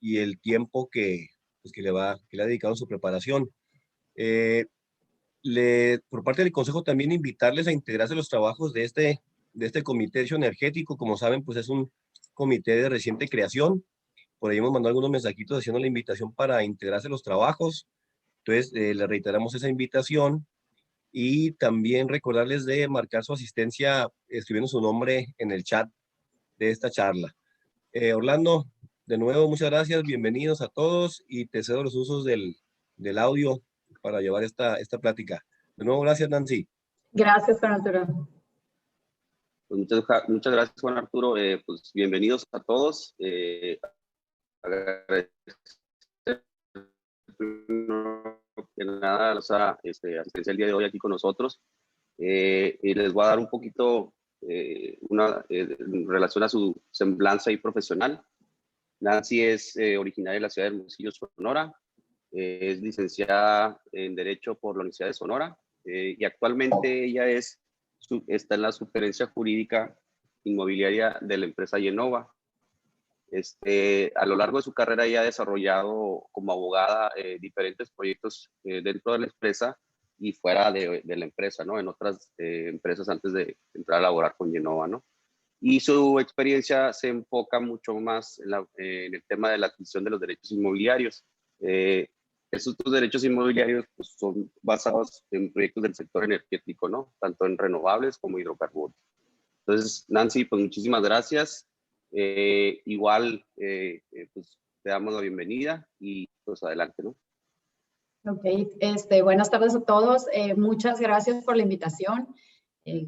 y el tiempo pues, que le ha dedicado a su preparación. Por parte del Consejo también invitarles a integrarse a los trabajos de este Comité Energético. Como saben, pues es un comité de reciente creación. Por ahí hemos mandado algunos mensajitos haciendo la invitación para integrarse a los trabajos. Entonces, le reiteramos esa invitación y también recordarles de marcar su asistencia escribiendo su nombre en el chat de esta charla. Orlando, de nuevo, muchas gracias, bienvenidos a todos y te cedo los usos del audio para llevar esta plática. De nuevo, gracias, Nancy. Gracias, Juan Arturo. Pues muchas gracias, Juan Arturo. Pues bienvenidos a todos. Que nada, asistencia el día de hoy aquí con nosotros. Y les voy a dar un poquito en relación a su semblanza y profesional. Nancy es originaria de la ciudad de Hermosillo, Sonora. Es licenciada en Derecho por la Universidad de Sonora y actualmente ella está en la Superintendencia Jurídica Inmobiliaria de la empresa Yenova. A lo largo de su carrera ella ha desarrollado como abogada diferentes proyectos dentro de la empresa y fuera de la empresa, ¿no? En otras empresas antes de entrar a laborar con Yenova, ¿no? Y su experiencia se enfoca mucho más en el tema de la adquisición de los derechos inmobiliarios. Estos derechos inmobiliarios pues, son basados en proyectos del sector energético, ¿no? Tanto en renovables como hidrocarburos. Entonces, Nancy, pues muchísimas gracias. Igual, pues te damos la bienvenida y pues adelante, ¿no? Ok, buenas tardes a todos. Muchas gracias por la invitación.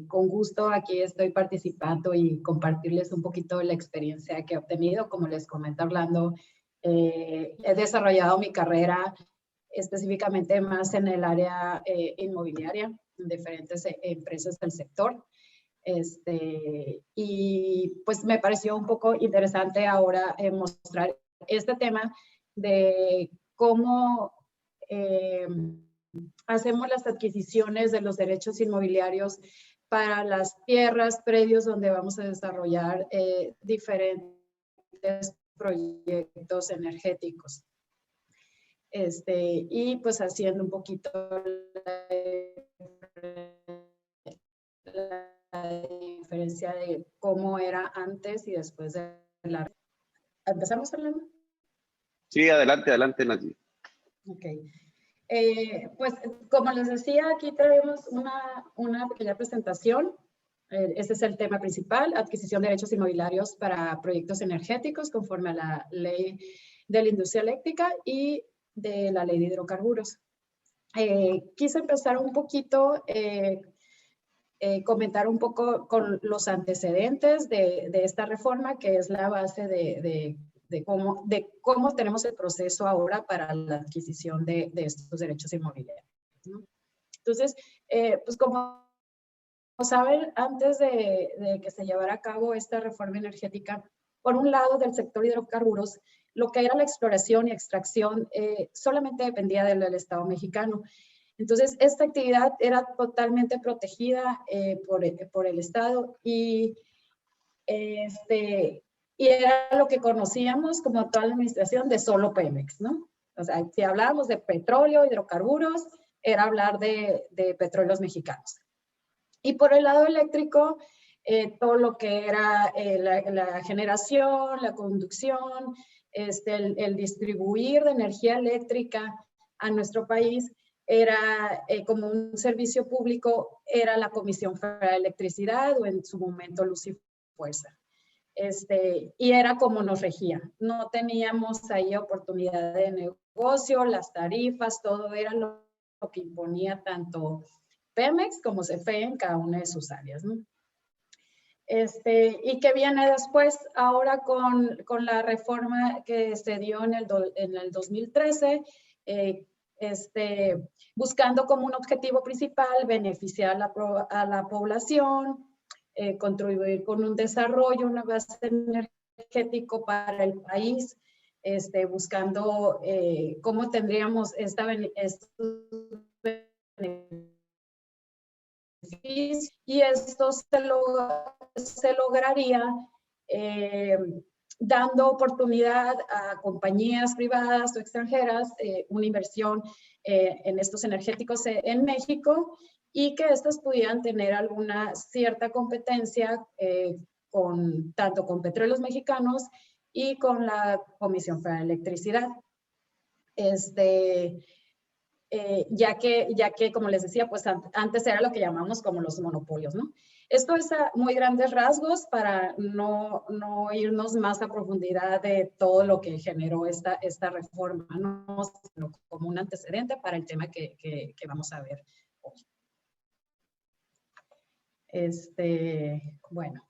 Con gusto aquí estoy participando y compartirles un poquito la experiencia que he obtenido. Como les comenta Orlando, he desarrollado mi carrera específicamente más en el área inmobiliaria, en diferentes empresas del sector. Y pues me pareció un poco interesante ahora mostrar este tema de cómo hacemos las adquisiciones de los derechos inmobiliarios para las tierras, predios donde vamos a desarrollar diferentes proyectos energéticos. Y pues haciendo un poquito la diferencia de cómo era antes y después de la... ¿Empezamos hablando? Sí, adelante, Nancy. Ok. Pues como les decía, aquí traemos una pequeña presentación. Este es el tema principal, adquisición de derechos inmobiliarios para proyectos energéticos conforme a la ley de la industria eléctrica y de la ley de hidrocarburos. Quise empezar un poquito, comentar un poco con los antecedentes de esta reforma, que es la base de cómo tenemos el proceso ahora para la adquisición de estos derechos inmobiliarios, ¿no? Entonces, pues como saben, antes de que se llevara a cabo esta reforma energética, por un lado del sector hidrocarburos, lo que era la exploración y extracción solamente dependía del Estado mexicano. Entonces, esta actividad era totalmente protegida por el Estado y era lo que conocíamos como toda la administración de solo Pemex, ¿no? O sea, si hablábamos de petróleo, hidrocarburos, era hablar de petróleos mexicanos. Y por el lado eléctrico, todo lo que era la generación, la conducción, el distribuir de energía eléctrica a nuestro país, era como un servicio público, era la Comisión Federal de Electricidad o en su momento Luz y Fuerza. Y era como nos regía. No teníamos ahí oportunidad de negocio, las tarifas, todo era lo que imponía tanto Pemex como CFE en cada una de sus áreas, ¿no? ¿Y qué viene después? Ahora con la reforma que se dio en el 2013, buscando como un objetivo principal beneficiar a la población, contribuir con un desarrollo, una base energético para el país, buscando cómo tendríamos estos beneficios. Y esto se lograría dando oportunidad a compañías privadas o extranjeras una inversión en estos energéticos en México y que estos pudieran tener alguna cierta competencia tanto con Petróleos Mexicanos y con la Comisión Federal de Electricidad. Ya que, como les decía, pues antes era lo que llamamos como los monopolios, ¿no? Esto es a muy grandes rasgos para no irnos más a profundidad de todo lo que generó esta reforma, ¿no? Sino como un antecedente para el tema que vamos a ver hoy. Bueno,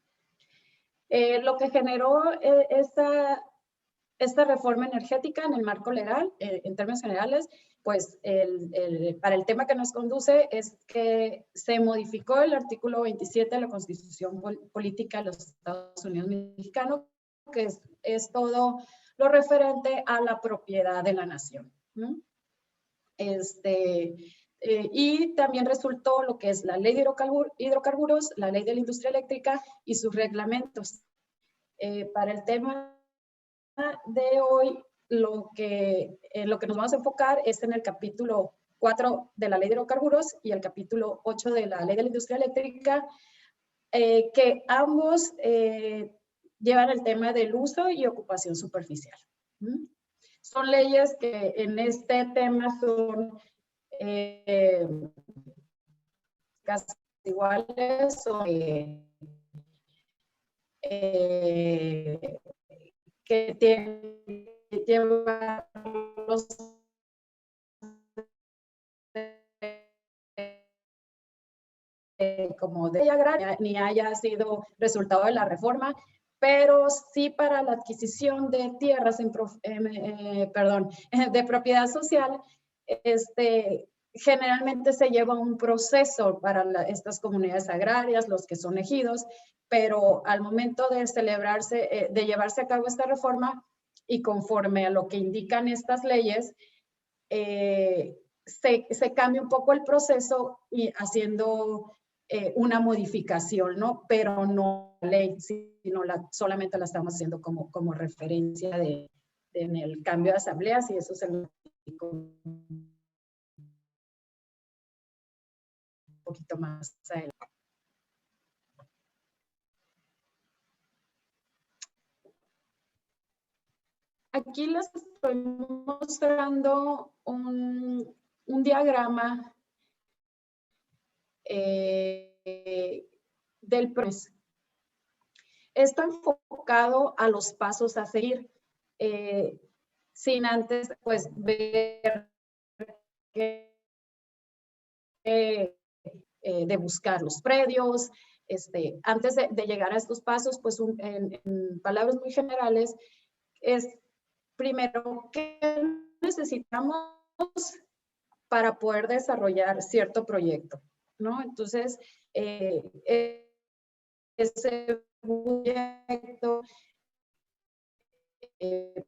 lo que generó esta reforma energética en el marco legal, en términos generales, pues para el tema que nos conduce es que se modificó el artículo 27 de la Constitución Política de los Estados Unidos Mexicanos, que es todo lo referente a la propiedad de la nación, ¿no? Y también resultó lo que es la Ley de Hidrocarburos, la Ley de la Industria Eléctrica y sus reglamentos. Para el tema de hoy, lo que nos vamos a enfocar es en el capítulo 4 de la Ley de Hidrocarburos y el capítulo 8 de la Ley de la Industria Eléctrica, que ambos llevan el tema del uso y ocupación superficial. Son leyes que en este tema son casi iguales o que lleva los como de agraria, ni haya sido resultado de la reforma, pero sí para la adquisición de tierras de propiedad social, generalmente se lleva un proceso para estas comunidades agrarias, los que son ejidos, pero al momento de de llevarse a cabo esta reforma y conforme a lo que indican estas leyes, se cambia un poco el proceso y haciendo una modificación, ¿no? Pero no la ley, sino solamente la estamos haciendo como referencia en el cambio de asambleas y eso se lo explico un poquito más adelante. Aquí les estoy mostrando un diagrama del proceso. Está enfocado a los pasos a seguir, sin antes pues ver de buscar los predios. Antes de llegar a estos pasos, pues en palabras muy generales, es primero, ¿qué necesitamos para poder desarrollar cierto proyecto? ¿No? Entonces, ese proyecto,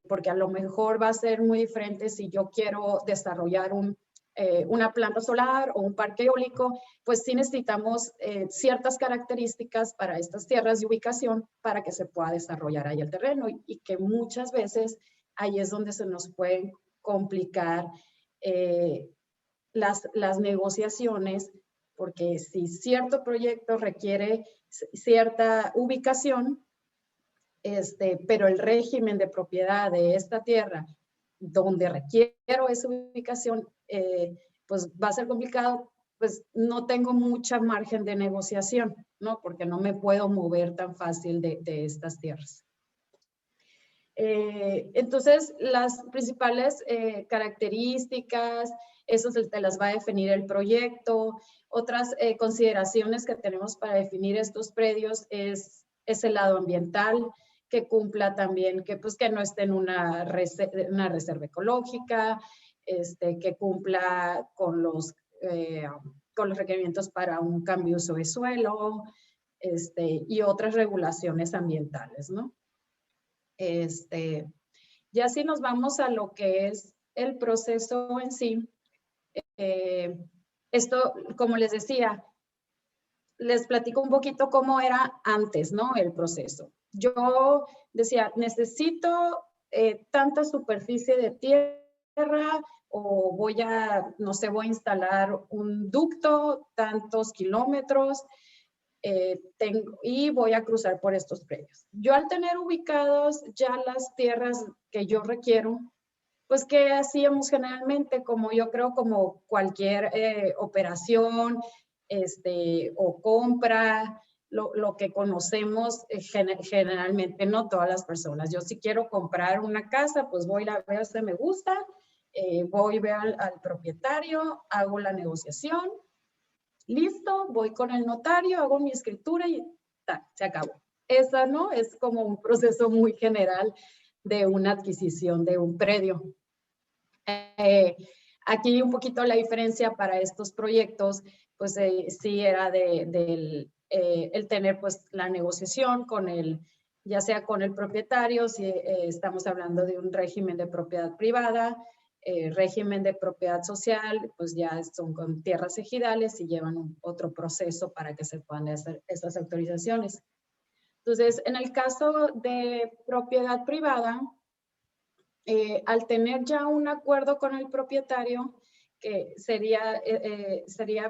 porque a lo mejor va a ser muy diferente si yo quiero desarrollar una planta solar o un parque eólico, pues sí necesitamos ciertas características para estas tierras de ubicación para que se pueda desarrollar ahí el terreno y que muchas veces ahí es donde se nos pueden complicar las negociaciones, porque si cierto proyecto requiere cierta ubicación, pero el régimen de propiedad de esta tierra donde requiero esa ubicación, pues va a ser complicado, pues no tengo mucha margen de negociación, ¿no? Porque no me puedo mover tan fácil de estas tierras. Entonces, las principales características, eso te las va a definir el proyecto. Otras consideraciones que tenemos para definir estos predios es el lado ambiental, que cumpla también, que no esté en una reserva ecológica, que cumpla con los requerimientos para un cambio de uso de suelo, y otras regulaciones ambientales, ¿no? Ya si nos vamos a lo que es el proceso en sí, esto, como les decía, les platico un poquito cómo era antes, ¿no? El proceso. yo decía, necesito tanta superficie de tierra, o voy a, no sé, voy a instalar un ducto, tantos kilómetros, y voy a cruzar por estos predios. Yo al tener ubicados ya las tierras que yo requiero, pues ¿qué hacíamos generalmente? Como yo creo, como cualquier operación o compra, lo que conocemos generalmente, no todas las personas. Yo si quiero comprar una casa, pues voy a ver si me gusta, voy a ver al propietario, hago la negociación, listo, voy con el notario, hago mi escritura y se acabó. Esa, ¿no? Es como un proceso muy general de una adquisición de un predio. Aquí un poquito la diferencia para estos proyectos, pues sí era el tener pues la negociación con ya sea con el propietario, si estamos hablando de un régimen de propiedad privada, régimen de propiedad social, pues ya son con tierras ejidales y llevan otro proceso para que se puedan hacer estas autorizaciones. Entonces, en el caso de propiedad privada, al tener ya un acuerdo con el propietario, que sería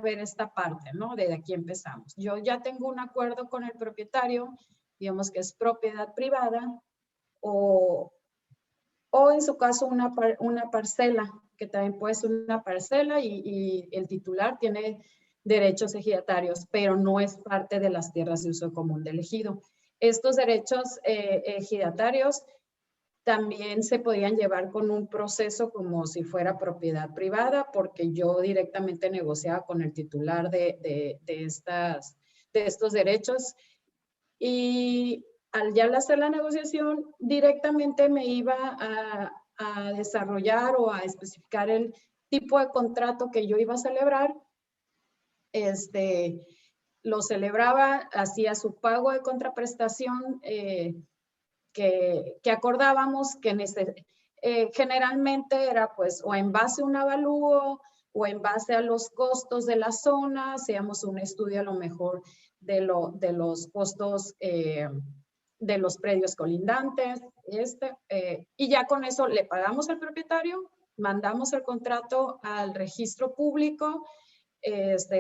ver esta parte, ¿no? De aquí empezamos. Yo ya tengo un acuerdo con el propietario, digamos que es propiedad privada, o en su caso una parcela, que también puede ser una parcela y el titular tiene derechos ejidatarios, pero no es parte de las tierras de uso común del ejido. Estos derechos ejidatarios también se podían llevar con un proceso como si fuera propiedad privada, porque yo directamente negociaba con el titular de estos derechos, y al ya hacer la negociación, directamente me iba a desarrollar o a especificar el tipo de contrato que yo iba a celebrar. Lo celebraba, hacía su pago de contraprestación, que acordábamos que generalmente era pues o en base a un avalúo o en base a los costos de la zona, hacíamos un estudio a lo mejor de los costos de los predios colindantes, y ya con eso le pagamos al propietario, mandamos el contrato al registro público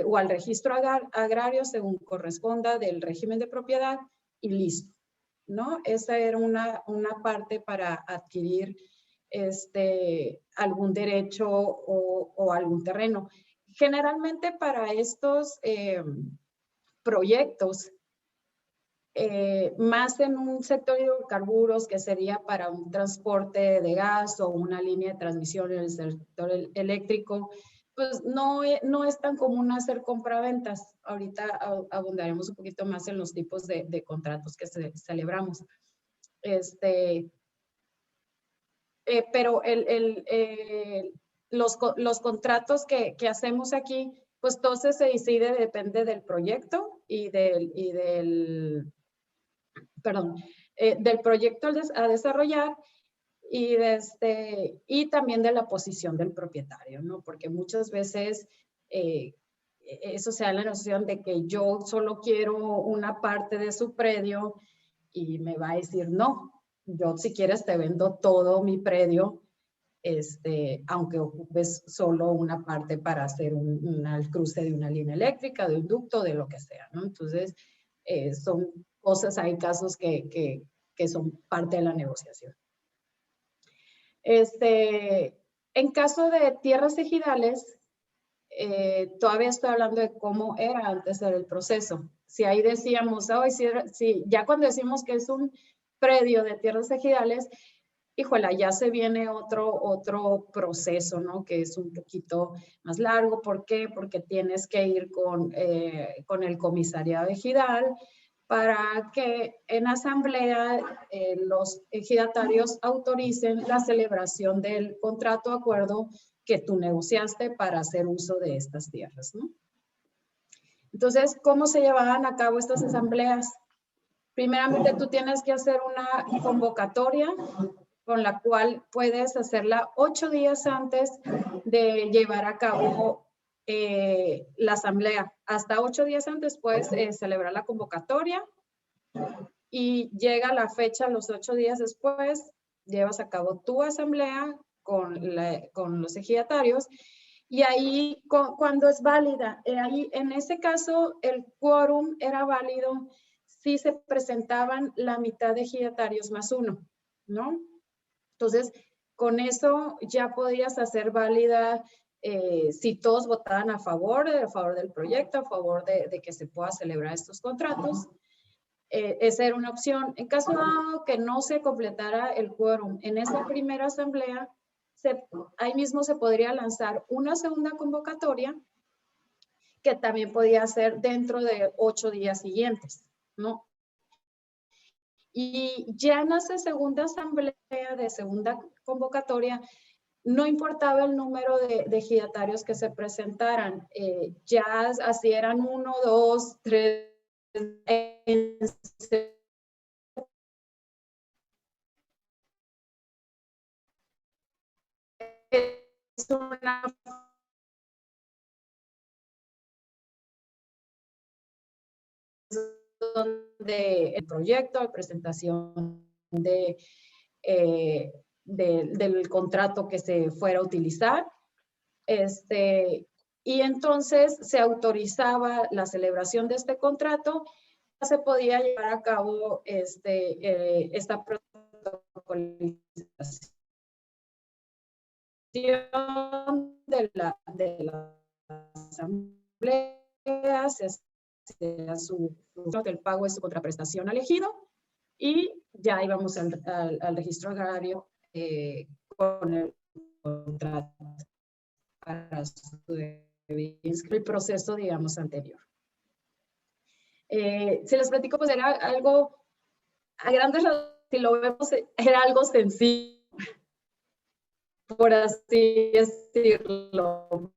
o al registro agrario según corresponda del régimen de propiedad y listo, ¿no? Esa era una parte para adquirir algún derecho o algún terreno. Generalmente para estos proyectos, más en un sector de hidrocarburos que sería para un transporte de gas o una línea de transmisión en el sector eléctrico, pues no es tan común hacer compraventas. Ahorita abundaremos un poquito más en los tipos de contratos que celebramos. Pero los contratos que hacemos aquí, pues entonces se decide, depende del proyecto y del proyecto a desarrollar y también de la posición del propietario, ¿no? Porque muchas veces eso se da la noción de que yo solo quiero una parte de su predio y me va a decir, no, yo si quieres te vendo todo mi predio, aunque ocupes solo una parte para hacer el cruce de una línea eléctrica, de un ducto, de lo que sea, ¿no? Entonces, son cosas, hay casos que son parte de la negociación. En caso de tierras ejidales, todavía estoy hablando de cómo era antes del proceso. Si ahí decíamos, ya cuando decimos que es un predio de tierras ejidales, híjole, ya se viene otro proceso, ¿no? Que es un poquito más largo. ¿Por qué? Porque tienes que ir con el comisariado ejidal para que en asamblea los ejidatarios autoricen la celebración del contrato o acuerdo que tú negociaste para hacer uso de estas tierras, ¿no? Entonces, ¿cómo se llevaban a cabo estas asambleas? Primeramente, tú tienes que hacer una convocatoria con la cual puedes hacerla 8 días antes de llevar a cabo la asamblea. Hasta 8 días antes puedes celebrar la convocatoria y llega la fecha, los 8 días después, llevas a cabo tu asamblea con los ejidatarios, y ahí cuando es válida, ahí en ese caso el quórum era válido si se presentaban la mitad de ejidatarios más uno, ¿no? Entonces, con eso ya podías hacer válida si todos votaban a favor del proyecto, a favor de que se pueda celebrar estos contratos. Esa era una opción. En caso dado que no se completara el quórum en esa primera asamblea, ahí mismo se podría lanzar una segunda convocatoria que también podía ser dentro de 8 días siguientes, ¿no? Y ya en esa segunda asamblea de segunda convocatoria, no importaba el número de ejidatarios que se presentaran, ya así eran 1, 2, 3, es una donde el proyecto, la presentación del contrato que se fuera a utilizar, y entonces se autorizaba la celebración de este contrato, se podía llevar a cabo esta protocolización de la asamblea, se hacía el pago de su contraprestación al ejido, y ya íbamos al registro agrario con el contrato para el proceso, digamos, anterior. Si les platico, pues era algo, a grandes rasgos, si lo vemos, era algo sencillo, por así decirlo.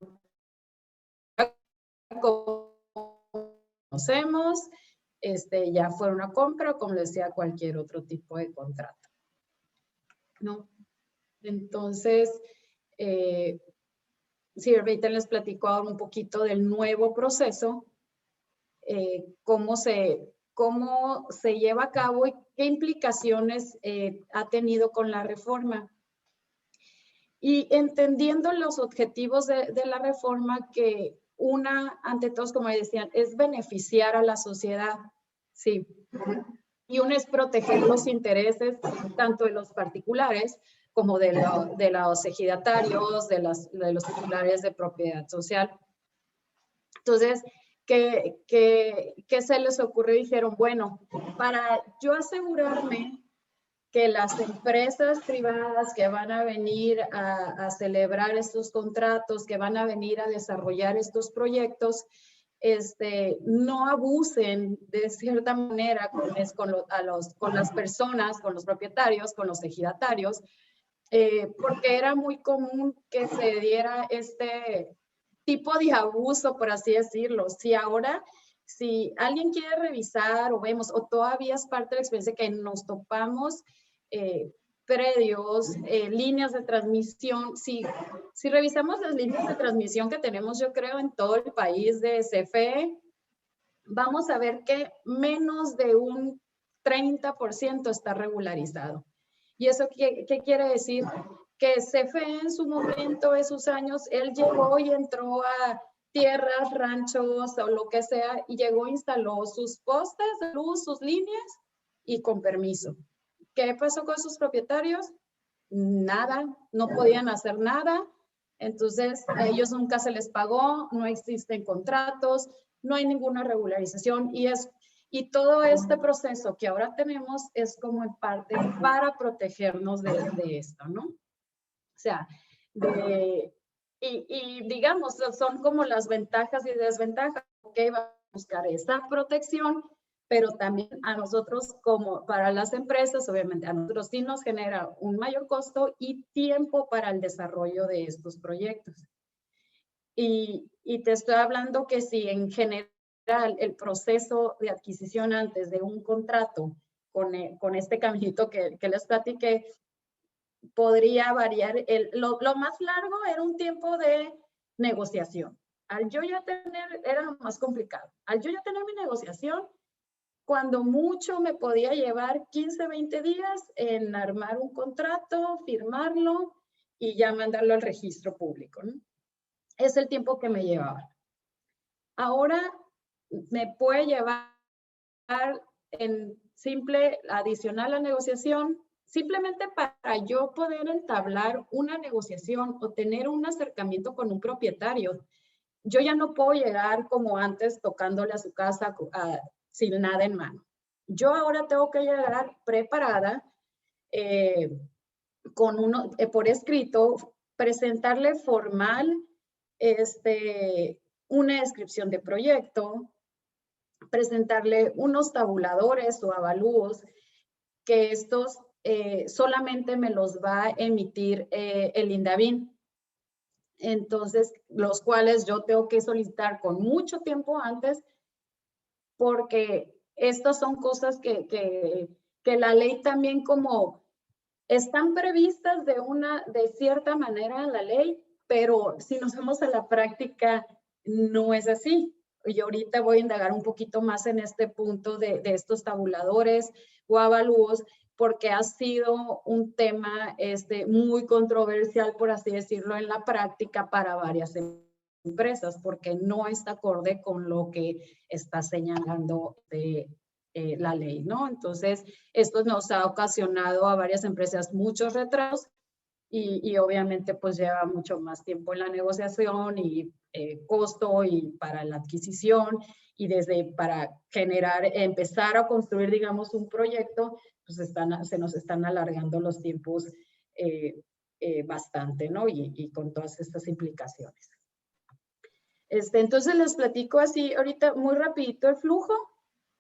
Conocemos, ya fuera una compra, como les decía, cualquier otro tipo de contrato, ¿no? Entonces, si ahorita les platico ahora un poquito del nuevo proceso, cómo se lleva a cabo y qué implicaciones ha tenido con la reforma. Y entendiendo los objetivos de la reforma, que ante todos, como decían, es beneficiar a la sociedad, sí. Y una es proteger los intereses tanto de los particulares como de los ejidatarios, de los titulares de propiedad social. Entonces, ¿qué se les ocurrió? Dijeron, bueno, para yo asegurarme que las empresas privadas que van a venir a celebrar estos contratos, que van a venir a desarrollar estos proyectos, no abusen de cierta manera con las personas, con los propietarios, con los ejidatarios, porque era muy común que se diera este tipo de abuso, por así decirlo. Si alguien quiere revisar o vemos, o todavía es parte de la experiencia que nos topamos, predios, líneas de transmisión, si revisamos las líneas de transmisión que tenemos, yo creo, en todo el país de CFE, vamos a ver que menos de un 30% está regularizado. ¿Y eso qué quiere decir? Que CFE en su momento, esos años, él llegó y entró a tierras, ranchos o lo que sea, y llegó, instaló sus postes de luz, sus líneas, y con permiso. ¿Qué pasó con sus propietarios? Nada, no podían hacer nada. Entonces, a ellos nunca se les pagó, no existen contratos, no hay ninguna regularización, y todo este proceso que ahora tenemos es como en parte para protegernos de esto, ¿no? O sea, y digamos, son como las ventajas y desventajas, que vamos a buscar esa protección, pero también a nosotros, como para las empresas, obviamente a nosotros sí nos genera un mayor costo y tiempo para el desarrollo de estos proyectos. Y te estoy hablando que si en general el proceso de adquisición antes de un contrato con este caminito que les platiqué, podría variar. Lo más largo era un tiempo de negociación. Al yo ya tener, era lo más complicado. Al yo ya tener mi negociación, cuando mucho me podía llevar 15, 20 días en armar un contrato, firmarlo y ya mandarlo al registro público, ¿no? Es el tiempo que me llevaba. Ahora me puede llevar en simple, adicional a negociación, simplemente para yo poder entablar una negociación o tener un acercamiento con un propietario. Yo ya no puedo llegar como antes tocándole a su casa sin nada en mano. Yo ahora tengo que llegar preparada por escrito, presentarle formal una descripción de proyecto, presentarle unos tabuladores o avalúos que estos solamente me los va a emitir el INDAVIN. Entonces, los cuales yo tengo que solicitar con mucho tiempo antes, porque estas son cosas que la ley también como están previstas de cierta manera en la ley, pero si nos vamos a la práctica, no es así. Y ahorita voy a indagar un poquito más en este punto de estos tabuladores o avalúos, porque ha sido un tema muy controversial, por así decirlo, en la práctica para varias empresas, porque no está acorde con lo que está señalando la ley, ¿no? Entonces, esto nos ha ocasionado a varias empresas muchos retrasos y obviamente pues lleva mucho más tiempo en la negociación y costo y para la adquisición y para empezar a construir, digamos, un proyecto, pues se nos están alargando los tiempos bastante, ¿no? Y con todas estas implicaciones. Entonces les platico así ahorita muy rapidito el flujo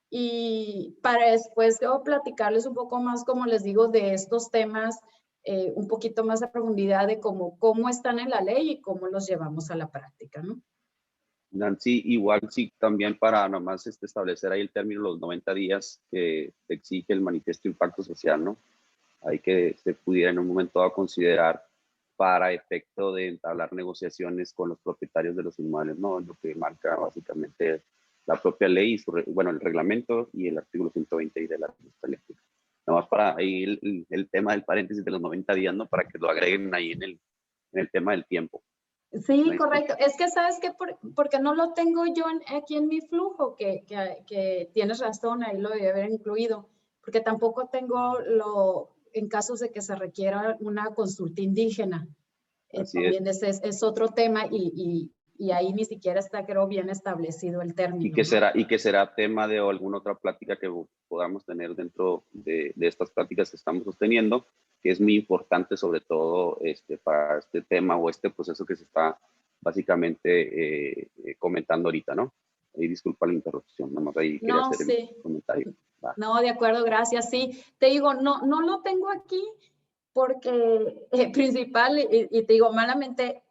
y para después yo platicarles un poco más, como les digo, de estos temas un poquito más a profundidad de cómo están en la ley y cómo los llevamos a la práctica, ¿no? Nancy, igual sí, también para nomás establecer ahí el término, los 90 días que exige el manifiesto de impacto social, ¿no? Hay que se pudiera en un momento dado considerar para efecto de entablar negociaciones con los propietarios de los inmuebles, ¿no? Lo que marca básicamente la propia ley, el reglamento y el artículo 120 de la lista eléctrica. Nada más para ahí el tema del paréntesis de los 90 días, ¿no? Para que lo agreguen ahí en el tema del tiempo. Sí, ¿no? Correcto. Es que, ¿sabes qué? Porque no lo tengo yo aquí en mi flujo, que tienes razón, ahí lo debe haber incluido, porque tampoco tengo en casos de que se requiera una consulta indígena. También es otro tema y ahí ni siquiera está, creo, bien establecido el término. Y que será tema de alguna otra plática que podamos tener dentro de estas pláticas que estamos sosteniendo, que es muy importante sobre todo para este tema o este proceso que se está básicamente comentando ahorita, ¿no? Y disculpa la interrupción, nada más ahí quería hacer el comentario. Va. No, de acuerdo, gracias. Sí, te digo, no lo tengo aquí porque principal, y te digo, malamente,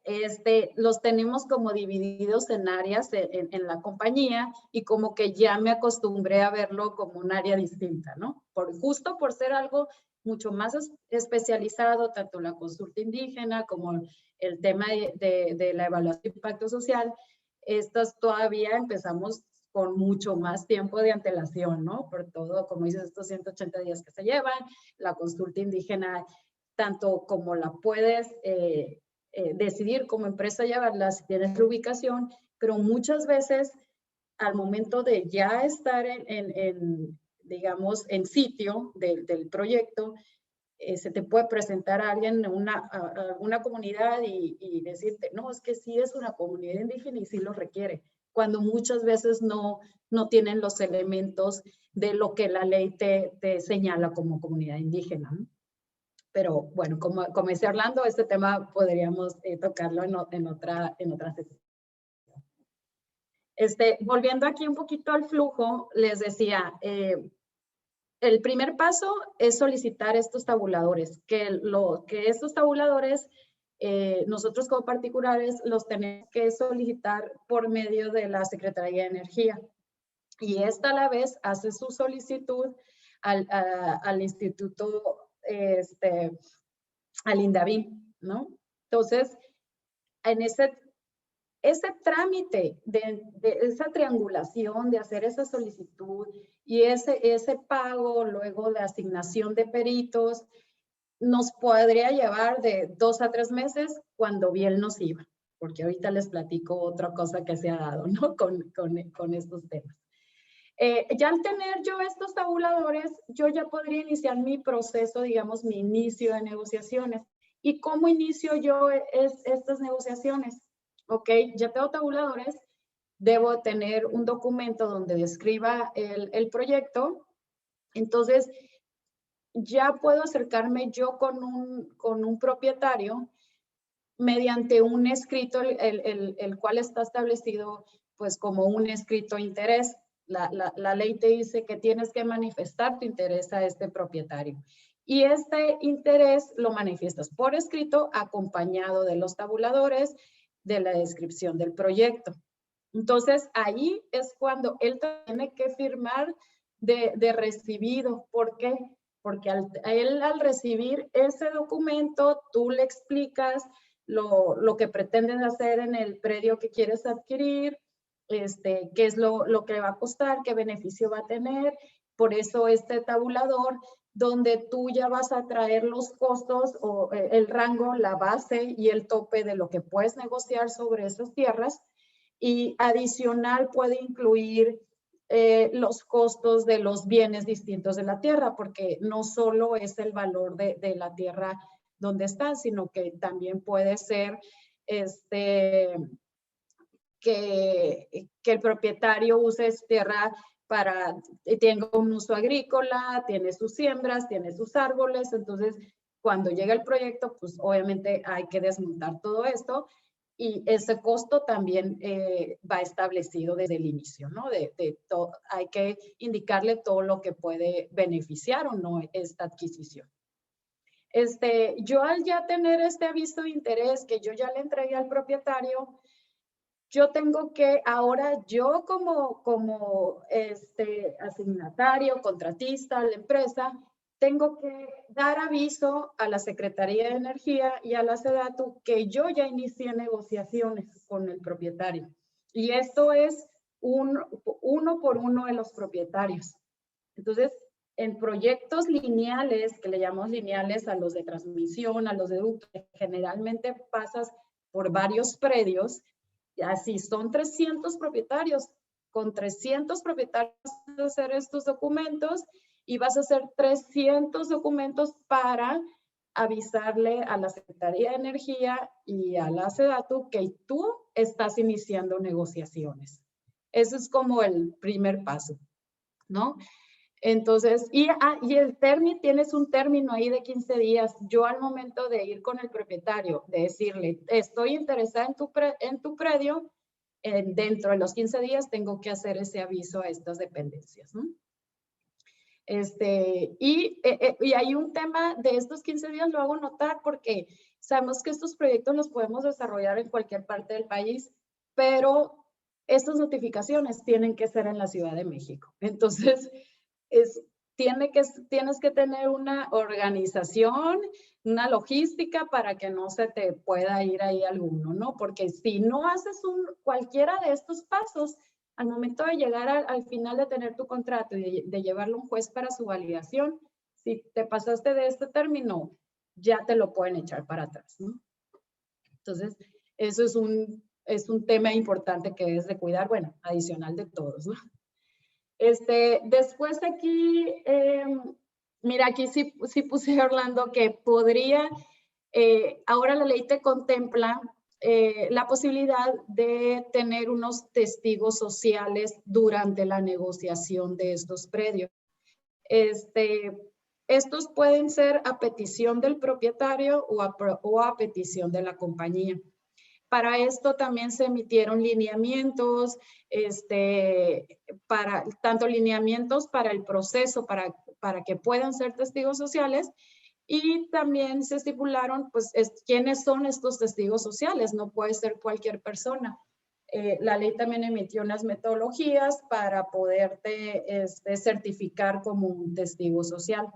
los tenemos como divididos en áreas en la compañía y como que ya me acostumbré a verlo como un área distinta, ¿no? Justo por ser algo mucho más especializado, tanto la consulta indígena como el tema de la evaluación de impacto social, estas todavía empezamos con mucho más tiempo de antelación, ¿no? Por todo, como dices, estos 180 días que se llevan, la consulta indígena, tanto como la puedes decidir como empresa llevarla si tienes la ubicación, pero muchas veces al momento de ya estar digamos, en sitio del proyecto, se te puede presentar a alguien, a una comunidad y decirte, no, es que sí es una comunidad indígena y sí lo requiere, cuando muchas veces no tienen los elementos de lo que la ley te señala como comunidad indígena, ¿no? Pero bueno, como decía Orlando, este tema podríamos tocarlo en otra sesión. Volviendo aquí un poquito al flujo, les decía, el primer paso es solicitar estos tabuladores, que estos tabuladores nosotros como particulares los tenemos que solicitar por medio de la Secretaría de Energía. Y esta a la vez hace su solicitud al instituto, al INDAVIN, ¿no? Entonces, ese trámite de esa triangulación, de hacer esa solicitud y ese pago luego de asignación de peritos, nos podría llevar de 2 a 3 meses cuando bien nos iba, porque ahorita les platico otra cosa que se ha dado, ¿no? Con estos temas. Ya al tener yo estos tabuladores, yo ya podría iniciar mi proceso, digamos, mi inicio de negociaciones. ¿Y cómo inicio yo estas negociaciones? Ok, ya tengo tabuladores, debo tener un documento donde describa el proyecto. Entonces, ya puedo acercarme yo con un propietario mediante un escrito, el cual está establecido pues como un escrito de interés. La ley te dice que tienes que manifestar tu interés a este propietario. Y este interés lo manifiestas por escrito acompañado de los tabuladores, de la descripción del proyecto. Entonces, ahí es cuando él tiene que firmar de recibido. ¿Por qué? Porque él al recibir ese documento, tú le explicas lo que pretendes hacer en el predio que quieres adquirir, qué es lo que va a costar, qué beneficio va a tener. Por eso este tabulador, donde tú ya vas a traer los costos o el rango, la base y el tope de lo que puedes negociar sobre esas tierras. Y adicional puede incluir los costos de los bienes distintos de la tierra, porque no solo es el valor de la tierra donde está, sino que también puede ser que el propietario use esa tierra para, tenga un uso agrícola, tiene sus siembras, tiene sus árboles. Entonces, cuando llega el proyecto, pues obviamente hay que desmontar todo esto. Y ese costo también va establecido desde el inicio, ¿no? Hay que indicarle todo lo que puede beneficiar o no esta adquisición. Yo al ya tener este aviso de interés que yo ya le entregué al propietario, yo tengo que ahora yo como asignatario, contratista, la empresa, tengo que dar aviso a la Secretaría de Energía y a la SEDATU que yo ya inicié negociaciones con el propietario. Y esto es uno por uno de los propietarios. Entonces, en proyectos lineales, que le llamamos lineales a los de transmisión, a los de ducto, generalmente pasas por varios predios. Así son 300 propietarios. Con 300 propietarios vas a hacer estos documentos y vas a hacer 300 documentos para avisarle a la Secretaría de Energía y a la SEDATU que tú estás iniciando negociaciones. Eso es como el primer paso, ¿no? Entonces, y el término, tienes un término ahí de 15 días. Yo al momento de ir con el propietario, de decirle, estoy interesada en tu predio, dentro de los 15 días tengo que hacer ese aviso a estas dependencias, ¿no? Y hay un tema de estos 15 días, lo hago notar porque sabemos que estos proyectos los podemos desarrollar en cualquier parte del país, pero estas notificaciones tienen que ser en la Ciudad de México. Entonces, tienes que tener una organización, una logística para que no se te pueda ir ahí alguno, ¿no? Porque si no haces cualquiera de estos pasos, al momento de llegar al final de tener tu contrato y de llevarlo a un juez para su validación, si te pasaste de este término, ya te lo pueden echar para atrás, ¿no? Entonces, eso es un tema importante que debes de cuidar, bueno, adicional de todos, ¿no? Después aquí, mira, aquí sí puse Orlando que podría, ahora la ley te contempla la posibilidad de tener unos testigos sociales durante la negociación de estos predios. Estos pueden ser a petición del propietario o a petición de la compañía. Para esto también se emitieron lineamientos, tanto lineamientos para el proceso, para que puedan ser testigos sociales, y también se estipularon, pues, quiénes son estos testigos sociales. No puede ser cualquier persona. La ley también emitió unas metodologías para poderte certificar como un testigo social.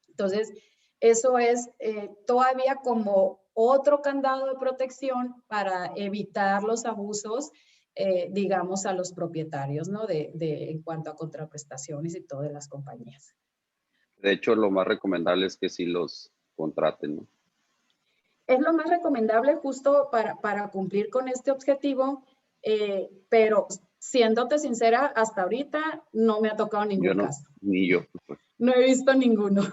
Entonces, Eso es todavía como otro candado de protección para evitar los abusos, digamos, a los propietarios, ¿no? En cuanto a contraprestaciones y todo de las compañías. De hecho, lo más recomendable es que sí los contraten, ¿no? Es lo más recomendable justo para cumplir con este objetivo, pero siéndote sincera, hasta ahorita no me ha tocado ningún caso. Ni yo. No he visto ninguno.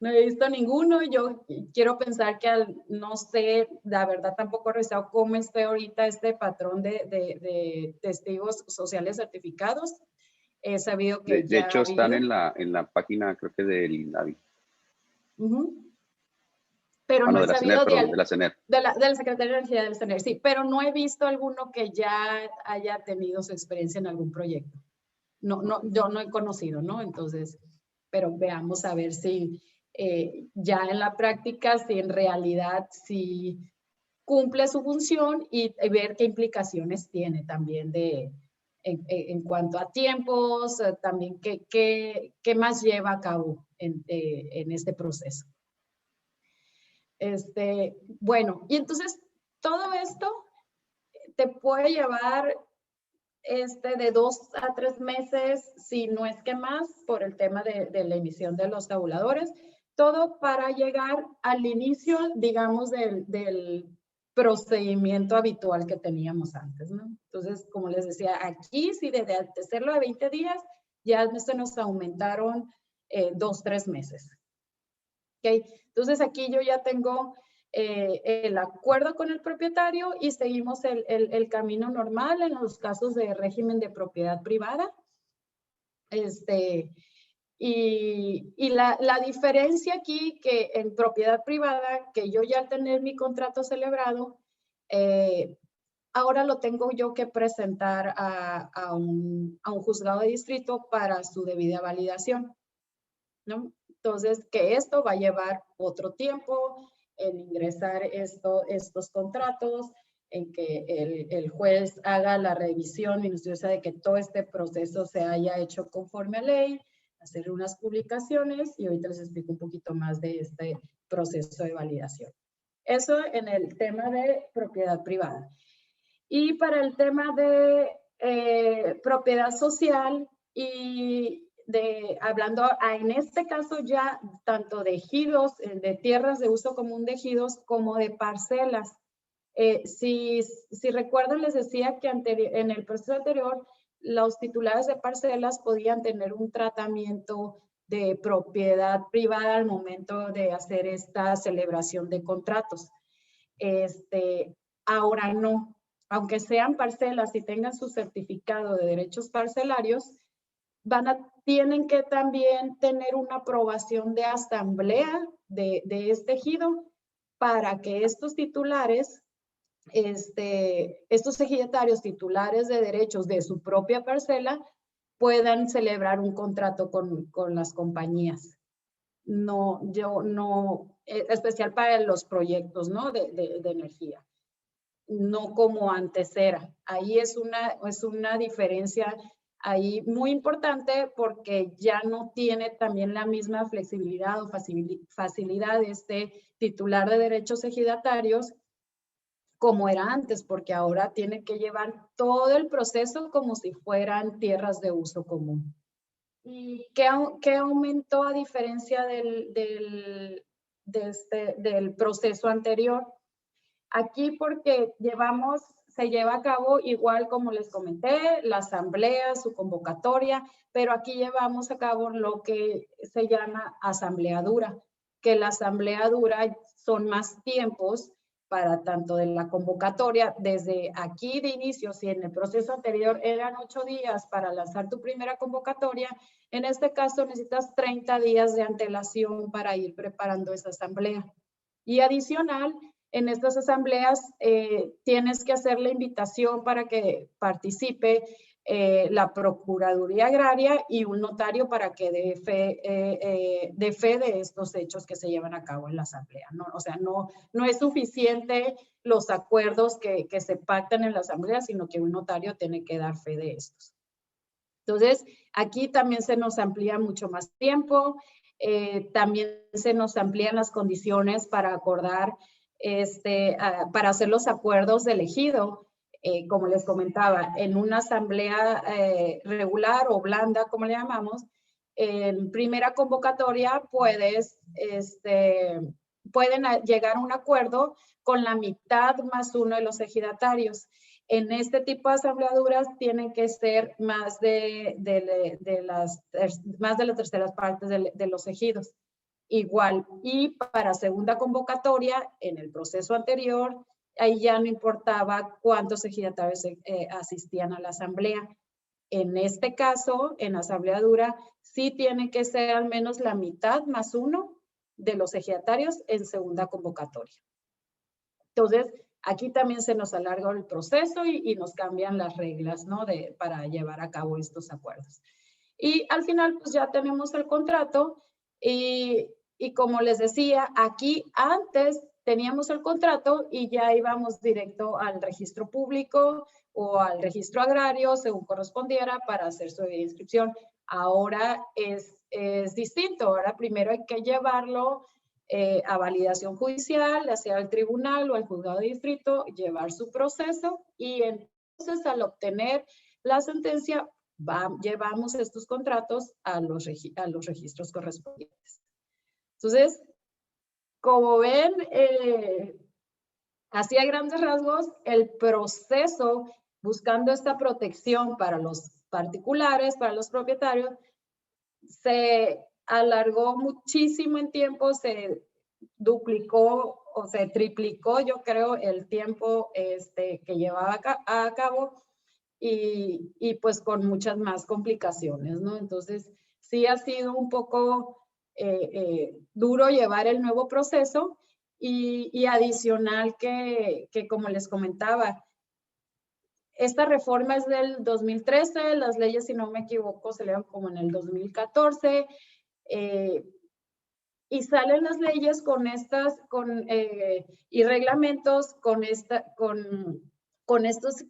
No he visto ninguno. Yo quiero pensar que no sé, la verdad tampoco he revisado cómo esté ahorita este patrón de testigos sociales certificados. He sabido que de hecho, están en la página, creo que del INAVI. Pero no he sabido de la CENER. De la Secretaría de Energía del CENER, sí, pero no he visto alguno que ya haya tenido su experiencia en algún proyecto. No, yo no he conocido, ¿no? Entonces, pero veamos a ver si ya en la práctica, si en realidad si cumple su función y ver qué implicaciones tiene también en cuanto a tiempos, también qué más lleva a cabo en este proceso. Bueno, y entonces todo esto te puede llevar de 2 a 3 meses, si no es que más, por el tema de la emisión de los tabuladores, todo para llegar al inicio, digamos, del procedimiento habitual que teníamos antes, ¿no? Entonces, como les decía, aquí, si desde hacerlo de 20 días, ya se nos aumentaron 2, 3 meses. ¿Okay? Entonces, aquí yo ya tengo el acuerdo con el propietario y seguimos el camino normal en los casos de régimen de propiedad privada. Y la diferencia aquí que en propiedad privada, que yo ya al tener mi contrato celebrado, ahora lo tengo yo que presentar a un juzgado de distrito para su debida validación, ¿no? Entonces, que esto va a llevar otro tiempo en ingresar estos contratos, en que el juez haga la revisión minuciosa de que todo este proceso se haya hecho conforme a ley, hacer unas publicaciones y ahorita les explico un poquito más de este proceso de validación. Eso en el tema de propiedad privada. Y para el tema de propiedad social y hablando en este caso ya tanto de ejidos, de tierras de uso común de ejidos, como de parcelas. Si recuerdan, les decía que en el proceso anterior, los titulares de parcelas podían tener un tratamiento de propiedad privada al momento de hacer esta celebración de contratos. Ahora no, aunque sean parcelas y tengan su certificado de derechos parcelarios, tienen que también tener una aprobación de asamblea de este ejido para que estos titulares, estos ejidatarios titulares de derechos de su propia parcela puedan celebrar un contrato con las compañías. No, especial para los proyectos, ¿no? de energía. No como antes era. Ahí es una diferencia ahí muy importante porque ya no tiene también la misma flexibilidad o facilidad de este titular de derechos ejidatarios como era antes, porque ahora tiene que llevar todo el proceso como si fueran tierras de uso común. ¿Y qué aumentó a diferencia del proceso anterior? Aquí porque se lleva a cabo igual como les comenté, la asamblea, su convocatoria, pero aquí llevamos a cabo lo que se llama asamblea dura, que la asamblea dura son más tiempos para tanto de la convocatoria, desde aquí de inicio, si en el proceso anterior eran 8 días para lanzar tu primera convocatoria, en este caso necesitas 30 días de antelación para ir preparando esa asamblea. Y adicional, en estas asambleas tienes que hacer la invitación para que participe la Procuraduría Agraria y un notario para que dé fe de estos hechos que se llevan a cabo en la asamblea, ¿no? O sea, no es suficiente los acuerdos que se pactan en la asamblea, sino que un notario tiene que dar fe de estos. Entonces, aquí también se nos amplía mucho más tiempo. También se nos amplían las condiciones para acordar, para hacer los acuerdos de ejido. Como les comentaba, en una asamblea regular o blanda, como le llamamos, en primera convocatoria pueden llegar a un acuerdo con la mitad más uno de los ejidatarios. En este tipo de asambleaduras tienen que ser más de las terceras partes de los ejidos. Igual, y para segunda convocatoria, en el proceso anterior, ahí ya no importaba cuántos ejidatarios asistían a la asamblea. En este caso, en asambleadura, sí tiene que ser al menos la mitad más uno de los ejidatarios en segunda convocatoria. Entonces, aquí también se nos alarga el proceso y nos cambian las reglas, ¿no? Para llevar a cabo estos acuerdos. Y al final, pues ya tenemos el contrato y como les decía, aquí antes teníamos el contrato y ya íbamos directo al registro público o al registro agrario, según correspondiera, para hacer su inscripción. Ahora es distinto. Ahora primero hay que llevarlo a validación judicial, ya sea al tribunal o al juzgado de distrito, llevar su proceso y entonces al obtener la sentencia llevamos estos contratos a los registros correspondientes. Entonces, como ven, así a grandes rasgos, el proceso buscando esta protección para los particulares, para los propietarios, se alargó muchísimo en tiempo, se duplicó o se triplicó, yo creo, el tiempo que llevaba a cabo y pues con muchas más complicaciones, ¿no? Entonces, sí ha sido un poco duro llevar el nuevo proceso y adicional que como les comentaba, esta reforma es del 2013, las leyes, si no me equivoco, se lean como en el 2014, y salen las leyes con y reglamentos con estos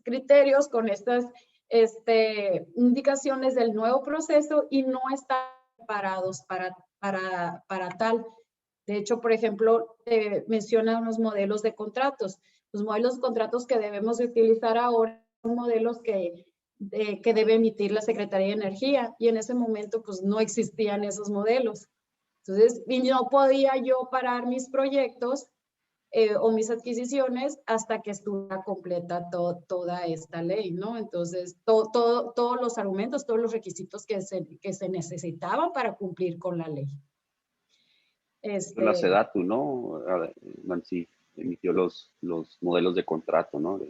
criterios, con estas indicaciones del nuevo proceso y no están preparados para tal. De hecho, por ejemplo, menciona unos modelos de contratos. Los modelos de contratos que debemos de utilizar ahora son modelos que debe emitir la Secretaría de Energía y en ese momento pues no existían esos modelos. Entonces, y no podía yo parar mis proyectos o mis adquisiciones hasta que estuviera completa toda esta ley, ¿no? Entonces, todos los argumentos, todos los requisitos que se necesitaban para cumplir con la ley. La SEDATU, ¿no? Nancy emitió los modelos de contrato, ¿no?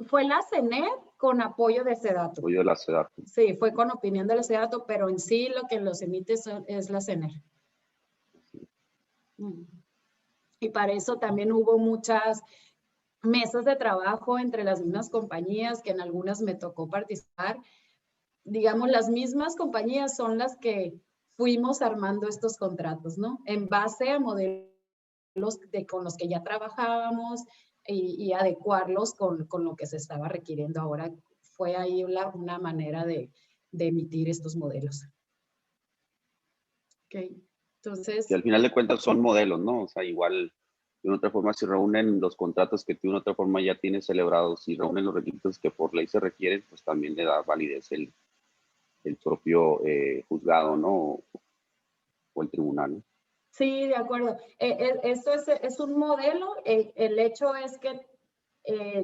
Fue la CENER con apoyo de SEDATU. Apoyo de la SEDATU. Sí, fue con opinión de la SEDATU, pero en sí lo que los emite es la CENER. Y para eso también hubo muchas mesas de trabajo entre las mismas compañías, que en algunas me tocó participar. Digamos, las mismas compañías son las que fuimos armando estos contratos, ¿no? En base a modelos con los que ya trabajábamos y adecuarlos con lo que se estaba requiriendo ahora. Fue ahí una manera de emitir estos modelos. Ok, entonces... Y al final de cuentas son modelos, ¿no? O sea, igual, de una otra forma, si reúnen los contratos que tú de una otra forma ya tienes celebrados, si reúnen los requisitos que por ley se requieren, pues también le da validez el propio juzgado, ¿no? O el tribunal, ¿no? Sí, de acuerdo. Esto es un modelo. El hecho es que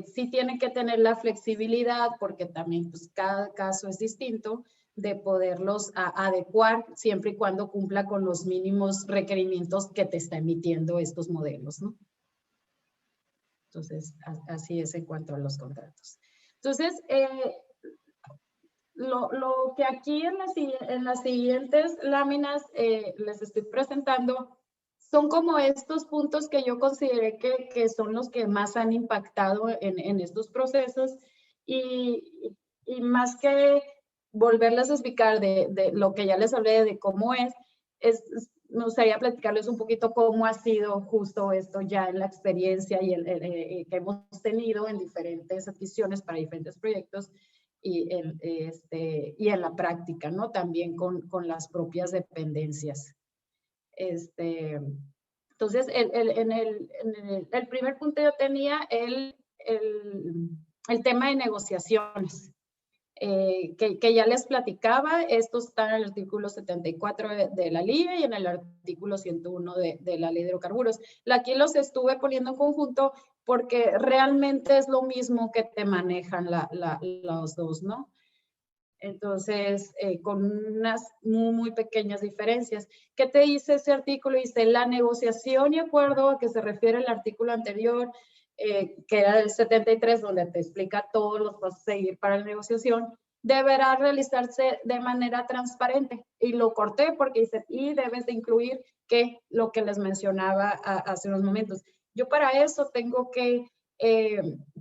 sí tiene que tener la flexibilidad, porque también pues, cada caso es distinto, de poderlos adecuar siempre y cuando cumpla con los mínimos requerimientos que te está emitiendo estos modelos, ¿no? Entonces, así es en cuanto a los contratos. Entonces, lo que aquí en las siguientes láminas les estoy presentando son como estos puntos que yo consideré que son los que más han impactado en estos procesos y más que volverles a explicar de lo que ya les hablé de cómo me gustaría platicarles un poquito cómo ha sido justo esto ya en la experiencia y que hemos tenido en diferentes adquisiciones para diferentes proyectos y en la práctica, ¿no? También con las propias dependencias Entonces, en el primer punto yo tenía el tema de negociaciones, que ya les platicaba. Esto está en el artículo 74 de la LIE y en el artículo 101 de la Ley de Hidrocarburos. Aquí los estuve poniendo en conjunto porque realmente es lo mismo que te manejan los dos, ¿no? Entonces, con unas muy pequeñas diferencias. ¿Qué te dice ese artículo? Dice, la negociación y acuerdo a que se refiere el artículo anterior, que era del 73, donde te explica todos los pasos a seguir para la negociación, deberá realizarse de manera transparente. Y lo corté porque dice, y debes de incluir que lo que les mencionaba hace unos momentos. Yo para eso tengo que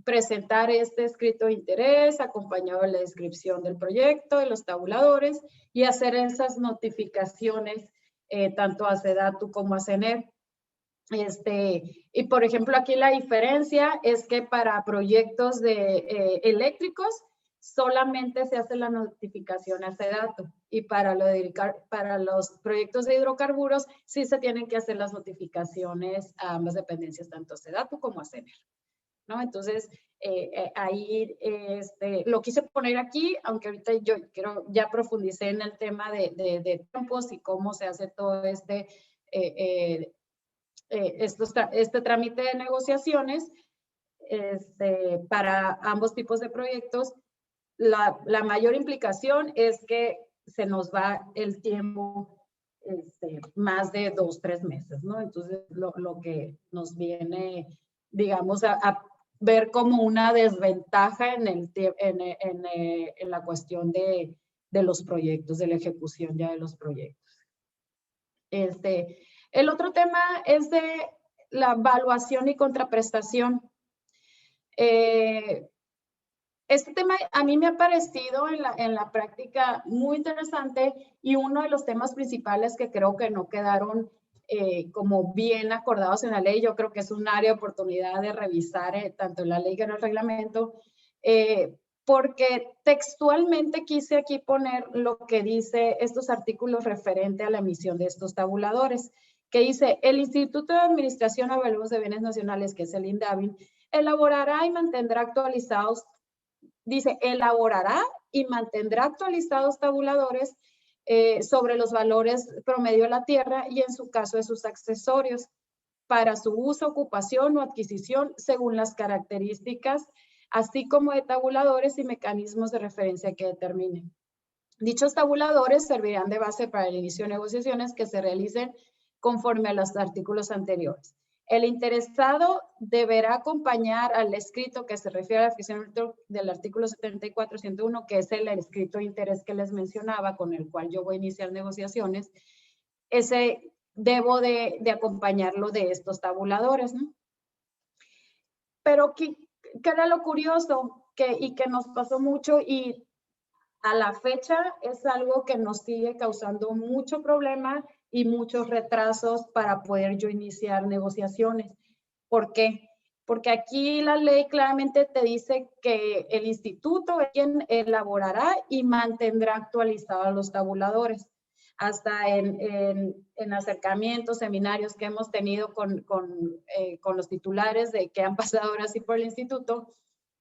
presentar este escrito de interés acompañado de la descripción del proyecto, de los tabuladores, y hacer esas notificaciones tanto a SEDATU como a CENER. Y por ejemplo, aquí la diferencia es que para proyectos eléctricos solamente se hace la notificación a SEDATU, y para los proyectos de hidrocarburos sí se tienen que hacer las notificaciones a ambas dependencias, tanto a SEDATU como a CENER, ¿no? Entonces, ahí lo quise poner aquí, aunque ahorita yo ya profundicé en el tema de tiempos y cómo se hace todo este trámite de negociaciones para ambos tipos de proyectos. La mayor implicación es que se nos va el tiempo más de 2-3 meses, ¿no? Entonces, lo que nos viene, digamos, a ver como una desventaja en la cuestión de los proyectos, de la ejecución ya de los proyectos. El otro tema es de la evaluación y contraprestación. Este tema a mí me ha parecido en la práctica muy interesante, y uno de los temas principales que creo que no quedaron como bien acordados en la ley. Yo creo que es un área de oportunidad de revisar tanto en la ley como en el reglamento, porque textualmente quise aquí poner lo que dice estos artículos referente a la emisión de estos tabuladores, que dice: el Instituto de Administración de Valores de Bienes Nacionales, que es el INDABIN, elaborará y mantendrá actualizados, dice, elaborará y mantendrá actualizados tabuladores sobre los valores promedio de la tierra y en su caso de sus accesorios, para su uso, ocupación o adquisición según las características, así como de tabuladores y mecanismos de referencia que determinen. Dichos tabuladores servirán de base para el inicio de negociaciones que se realicen conforme a los artículos anteriores. El interesado deberá acompañar al escrito que se refiere a la afición del artículo 74-101, que es el escrito de interés que les mencionaba, con el cual yo voy a iniciar negociaciones. Ese debo de acompañarlo de estos tabuladores, ¿no? Pero ¿qué era lo curioso? Y que nos pasó mucho, y a la fecha es algo que nos sigue causando mucho problema y muchos retrasos para poder yo iniciar negociaciones. ¿Por qué? Porque aquí la ley claramente te dice que el instituto es quien elaborará y mantendrá actualizados los tabuladores. Hasta en acercamientos, seminarios que hemos tenido con los titulares de que han pasado ahora sí por el instituto,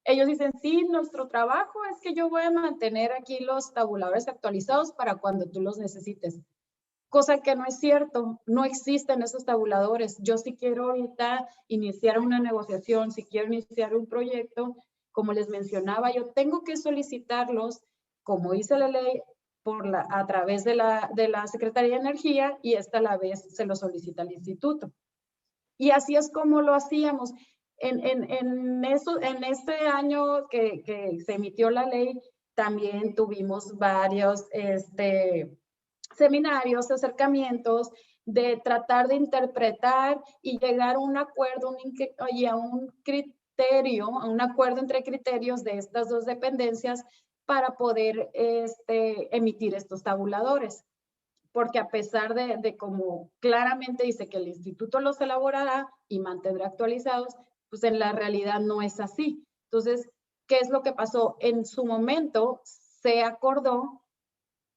ellos dicen: sí, nuestro trabajo es que yo voy a mantener aquí los tabuladores actualizados para cuando tú los necesites. Cosa que no es cierto, no existen esos tabuladores. Yo si quiero ahorita iniciar una negociación, si quiero iniciar un proyecto, como les mencionaba, yo tengo que solicitarlos, como dice la ley, a través de la Secretaría de Energía, y esta a la vez se lo solicita al instituto. Y así es como lo hacíamos. En este año que se emitió la ley, también tuvimos varios seminarios, acercamientos, de tratar de interpretar y llegar a un acuerdo y a un criterio, a un acuerdo entre criterios de estas dos dependencias para poder emitir estos tabuladores. Porque a pesar de como claramente dice que el instituto los elaborará y mantendrá actualizados, pues en la realidad no es así. Entonces, ¿qué es lo que pasó? En su momento se acordó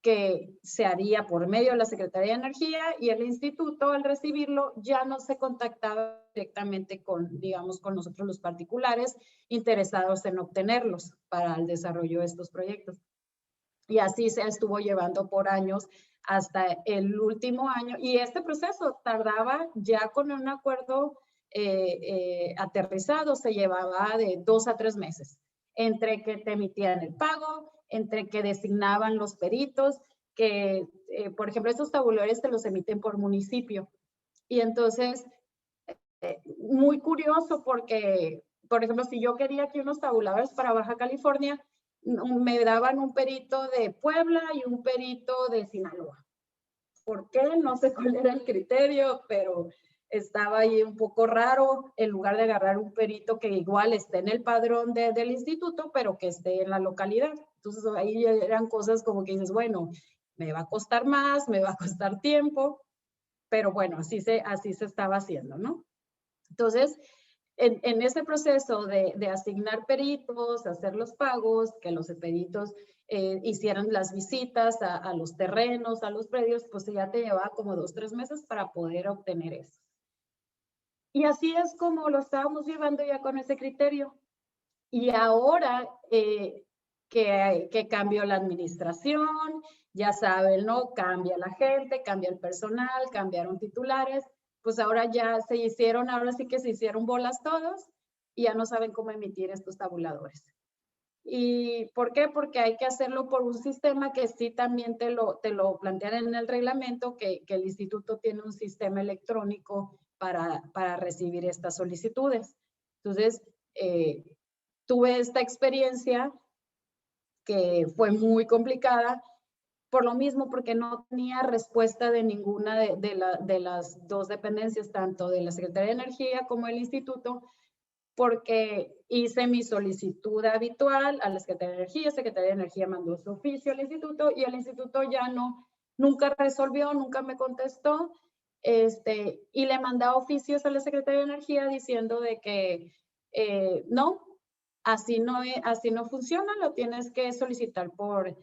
que se haría por medio de la Secretaría de Energía, y el instituto, al recibirlo, ya no se contactaba directamente con, digamos, con nosotros los particulares interesados en obtenerlos para el desarrollo de estos proyectos. Y así se estuvo llevando por años hasta el último año, y este proceso tardaba, ya con un acuerdo aterrizado, se llevaba de 2 a 3 meses, entre que te emitían el pago, entre que designaban los peritos, que, por ejemplo, estos tabuladores te los emiten por municipio. Y entonces, muy curioso porque, por ejemplo, si yo quería aquí unos tabuladores para Baja California, me daban un perito de Puebla y un perito de Sinaloa. ¿Por qué? No sé cuál era el criterio, pero estaba ahí un poco raro, en lugar de agarrar un perito que igual esté en el padrón del instituto, pero que esté en la localidad. Entonces ahí eran cosas como que dices, bueno, me va a costar más, me va a costar tiempo, pero bueno, así se estaba haciendo, ¿no? Entonces, en ese proceso de asignar peritos, hacer los pagos, que los peritos hicieran las visitas a los terrenos, a los predios, pues ya te llevaba como 2 o 3 meses para poder obtener eso. Y así es como lo estábamos llevando ya con ese criterio. Y ahora que cambió la administración, ya saben, ¿no? Cambia la gente, cambia el personal, cambiaron titulares, pues ahora ya se hicieron, ahora sí que se hicieron bolas todos y ya no saben cómo emitir estos tabuladores. ¿Y por qué? Porque hay que hacerlo por un sistema que sí también te lo plantean en el reglamento, que el instituto tiene un sistema electrónico para recibir estas solicitudes. Entonces, tuve esta experiencia que fue muy complicada, por lo mismo, porque no tenía respuesta de ninguna de las dos dependencias, tanto de la Secretaría de Energía como el instituto, porque hice mi solicitud habitual a la Secretaría de Energía mandó su oficio al instituto y el instituto ya nunca resolvió, nunca me contestó, y le mandaba oficios a la Secretaría de Energía diciendo de que no, así no funciona, lo tienes que solicitar por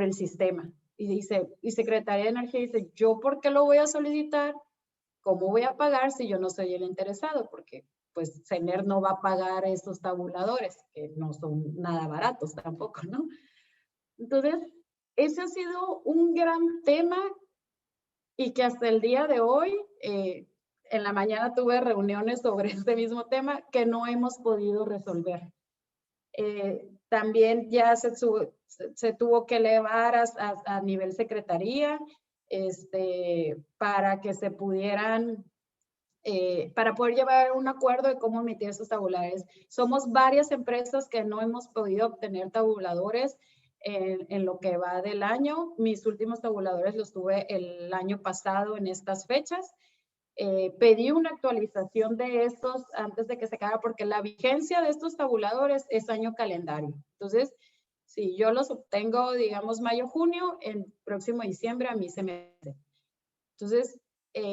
el sistema. Y Secretaría de Energía dice, ¿yo por qué lo voy a solicitar? ¿Cómo voy a pagar si yo no soy el interesado? Porque pues CENER no va a pagar esos tabuladores, que no son nada baratos tampoco, ¿no? Entonces, ese ha sido un gran tema y que hasta el día de hoy, en la mañana tuve reuniones sobre este mismo tema que no hemos podido resolver. También ya se tuvo que elevar a nivel secretaría para que se pudieran para poder llevar un acuerdo de cómo emitir esos tabulares. Somos varias empresas que no hemos podido obtener tabuladores en lo que va del año. Mis últimos tabuladores los tuve el año pasado en estas fechas. Pedí una actualización de estos antes de que se acabara porque la vigencia de estos tabuladores es año calendario. Entonces, si yo los obtengo, digamos, mayo, junio, el próximo diciembre a mí se me hace. Entonces,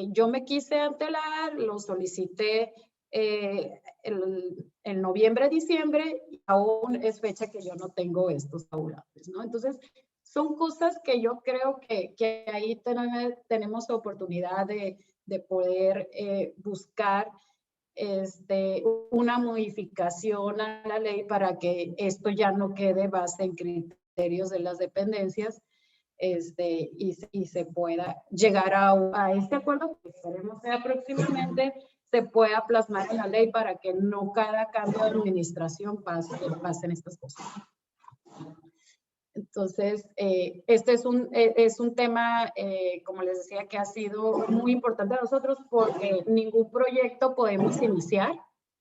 yo me quise antelar, lo solicité en noviembre, diciembre, y aún es fecha que yo no tengo estos tabuladores, ¿no? Entonces, son cosas que yo creo que ahí tenemos oportunidad de poder buscar una modificación a la ley para que esto ya no quede base en criterios de las dependencias, y se pueda llegar a este acuerdo que esperemos sea próximamente, se pueda plasmar en la ley para que no cada cambio de administración pasen estas cosas. Entonces, este es un tema, como les decía, que ha sido muy importante a nosotros porque ningún proyecto podemos iniciar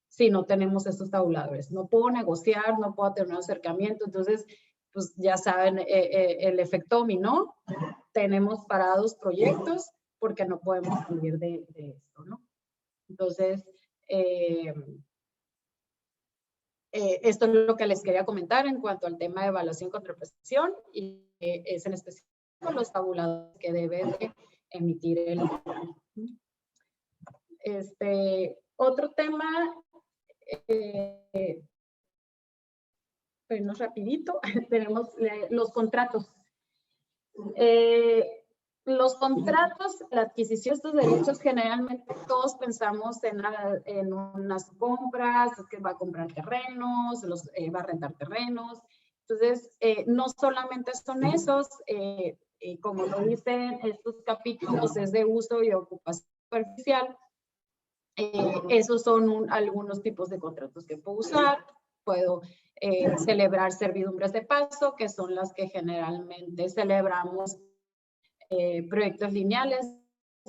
si no tenemos estos tabuladores. No puedo negociar, no puedo tener un acercamiento, entonces pues ya saben el efecto dominó, tenemos parados proyectos porque no podemos salir de esto, ¿no? Entonces, esto es lo que les quería comentar en cuanto al tema de evaluación contra prestación y es en específico los tabuladores que debe de emitir el otro tema, bueno, rapidito, tenemos los contratos. Los contratos, la adquisición de estos derechos, generalmente todos pensamos en unas compras, es que va a comprar terrenos, va a rentar terrenos. Entonces, no solamente son esos, como lo dicen estos capítulos, es de uso y ocupación superficial. Esos son algunos tipos de contratos que puedo usar. Puedo celebrar servidumbres de paso, que son las que generalmente celebramos. Proyectos lineales,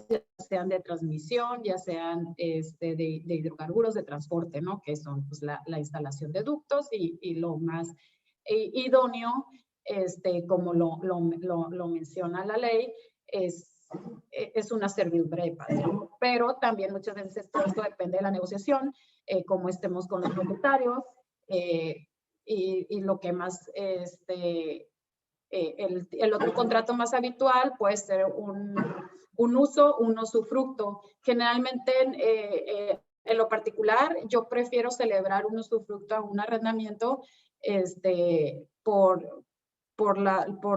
ya sean de transmisión, ya sean de hidrocarburos, de transporte, ¿no? Que son pues, la instalación de ductos y lo más idóneo, como lo menciona la ley, es una servidumbre de paso. Pero también muchas veces esto depende de la negociación, cómo estemos con los propietarios y lo que más el otro contrato más habitual puede ser un uso, un usufructo. Generalmente, en lo particular, yo prefiero celebrar un usufructo a un arrendamiento por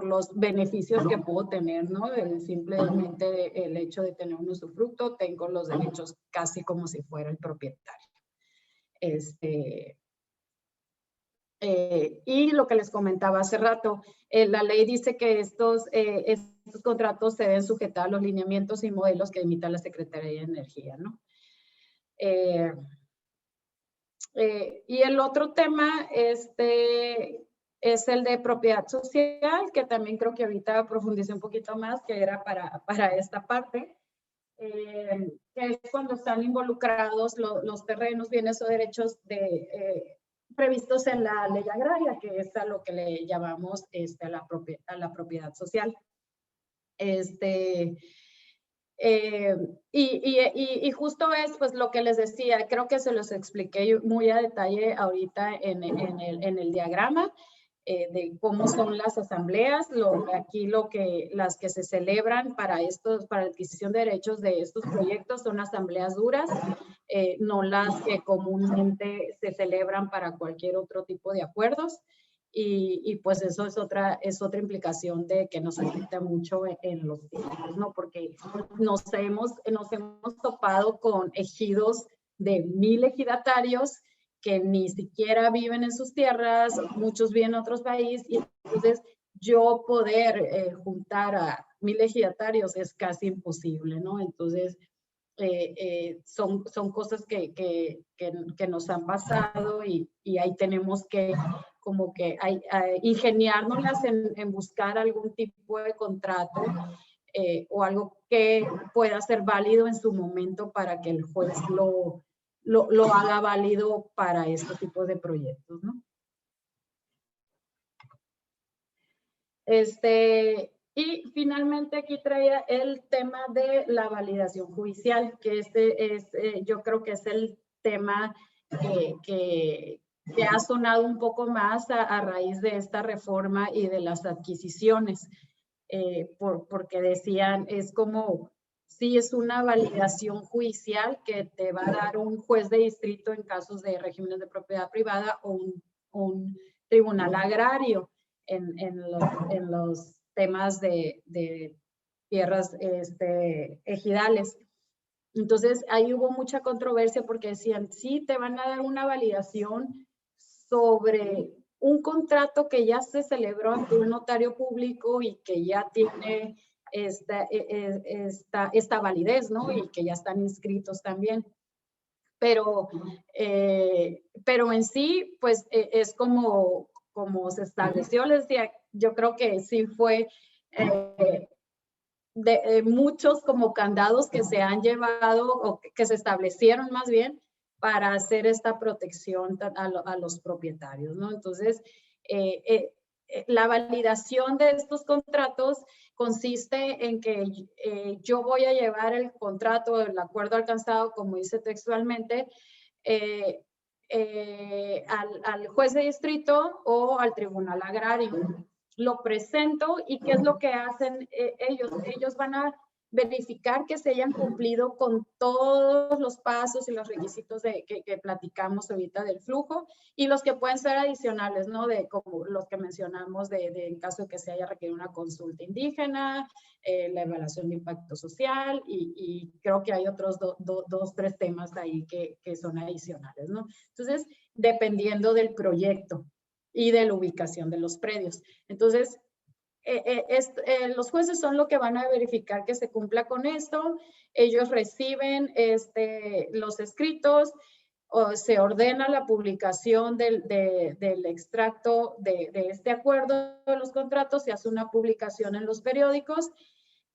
los beneficios que puedo tener, ¿no? Simplemente el hecho de tener un usufructo, tengo los derechos casi como si fuera el propietario. Y lo que les comentaba hace rato, la ley dice que estos contratos se deben sujetar a los lineamientos y modelos que emita la Secretaría de Energía, ¿no? Y el otro tema es el de propiedad social, que también creo que ahorita profundicé un poquito más, que era para esta parte, que es cuando están involucrados los terrenos, bienes o derechos previstos en la ley agraria, que es a lo que le llamamos a la propiedad social. Y justo es pues lo que les decía, creo que se los expliqué muy a detalle ahorita en el diagrama de cómo son las asambleas, aquí las que se celebran para la adquisición de derechos de estos proyectos son asambleas duras, no las que comúnmente se celebran para cualquier otro tipo de acuerdos. Y pues eso es otra implicación de que nos afecta mucho en los tiempos, ¿no? Porque nos hemos topado con ejidos de 1000 ejidatarios que ni siquiera viven en sus tierras, muchos viven en otros países, y entonces yo poder juntar a 1000 ejidatarios es casi imposible, ¿no? Entonces, son cosas que nos han pasado y ahí tenemos que como que ingeniárnoslas en buscar algún tipo de contrato o algo que pueda ser válido en su momento para que el juez lo haga válido para este tipo de proyectos, ¿no? Y finalmente aquí traía el tema de la validación judicial, que yo creo que es el tema que ha sonado un poco más a raíz de esta reforma y de las adquisiciones, porque decían, es como, sí es una validación judicial que te va a dar un juez de distrito en casos de regímenes de propiedad privada o un tribunal agrario en los temas de tierras ejidales. Entonces, ahí hubo mucha controversia porque decían, sí, te van a dar una validación sobre un contrato que ya se celebró ante un notario público y que ya tiene esta validez, ¿no? Y que ya están inscritos también. Pero en sí, pues es como se estableció, les decía, yo creo que sí fue muchos como candados que se han llevado o que se establecieron más bien para hacer esta protección a los propietarios, ¿no? Entonces, la validación de estos contratos consiste en que yo voy a llevar el contrato, el acuerdo alcanzado, como dice textualmente, al juez de distrito o al tribunal agrario. Lo presento y ¿qué es lo que hacen ellos? Ellos van a verificar que se hayan cumplido con todos los pasos y los requisitos que platicamos ahorita del flujo, y los que pueden ser adicionales, ¿no? Como los que mencionamos en caso de que se haya requerido una consulta indígena, la evaluación de impacto social, y creo que hay otros dos, tres temas ahí que son adicionales, ¿no? Entonces, dependiendo del proyecto y de la ubicación de los predios. Entonces, los jueces son los que van a verificar que se cumpla con esto. Ellos reciben los escritos, o se ordena la publicación del extracto de este acuerdo de los contratos, se hace una publicación en los periódicos,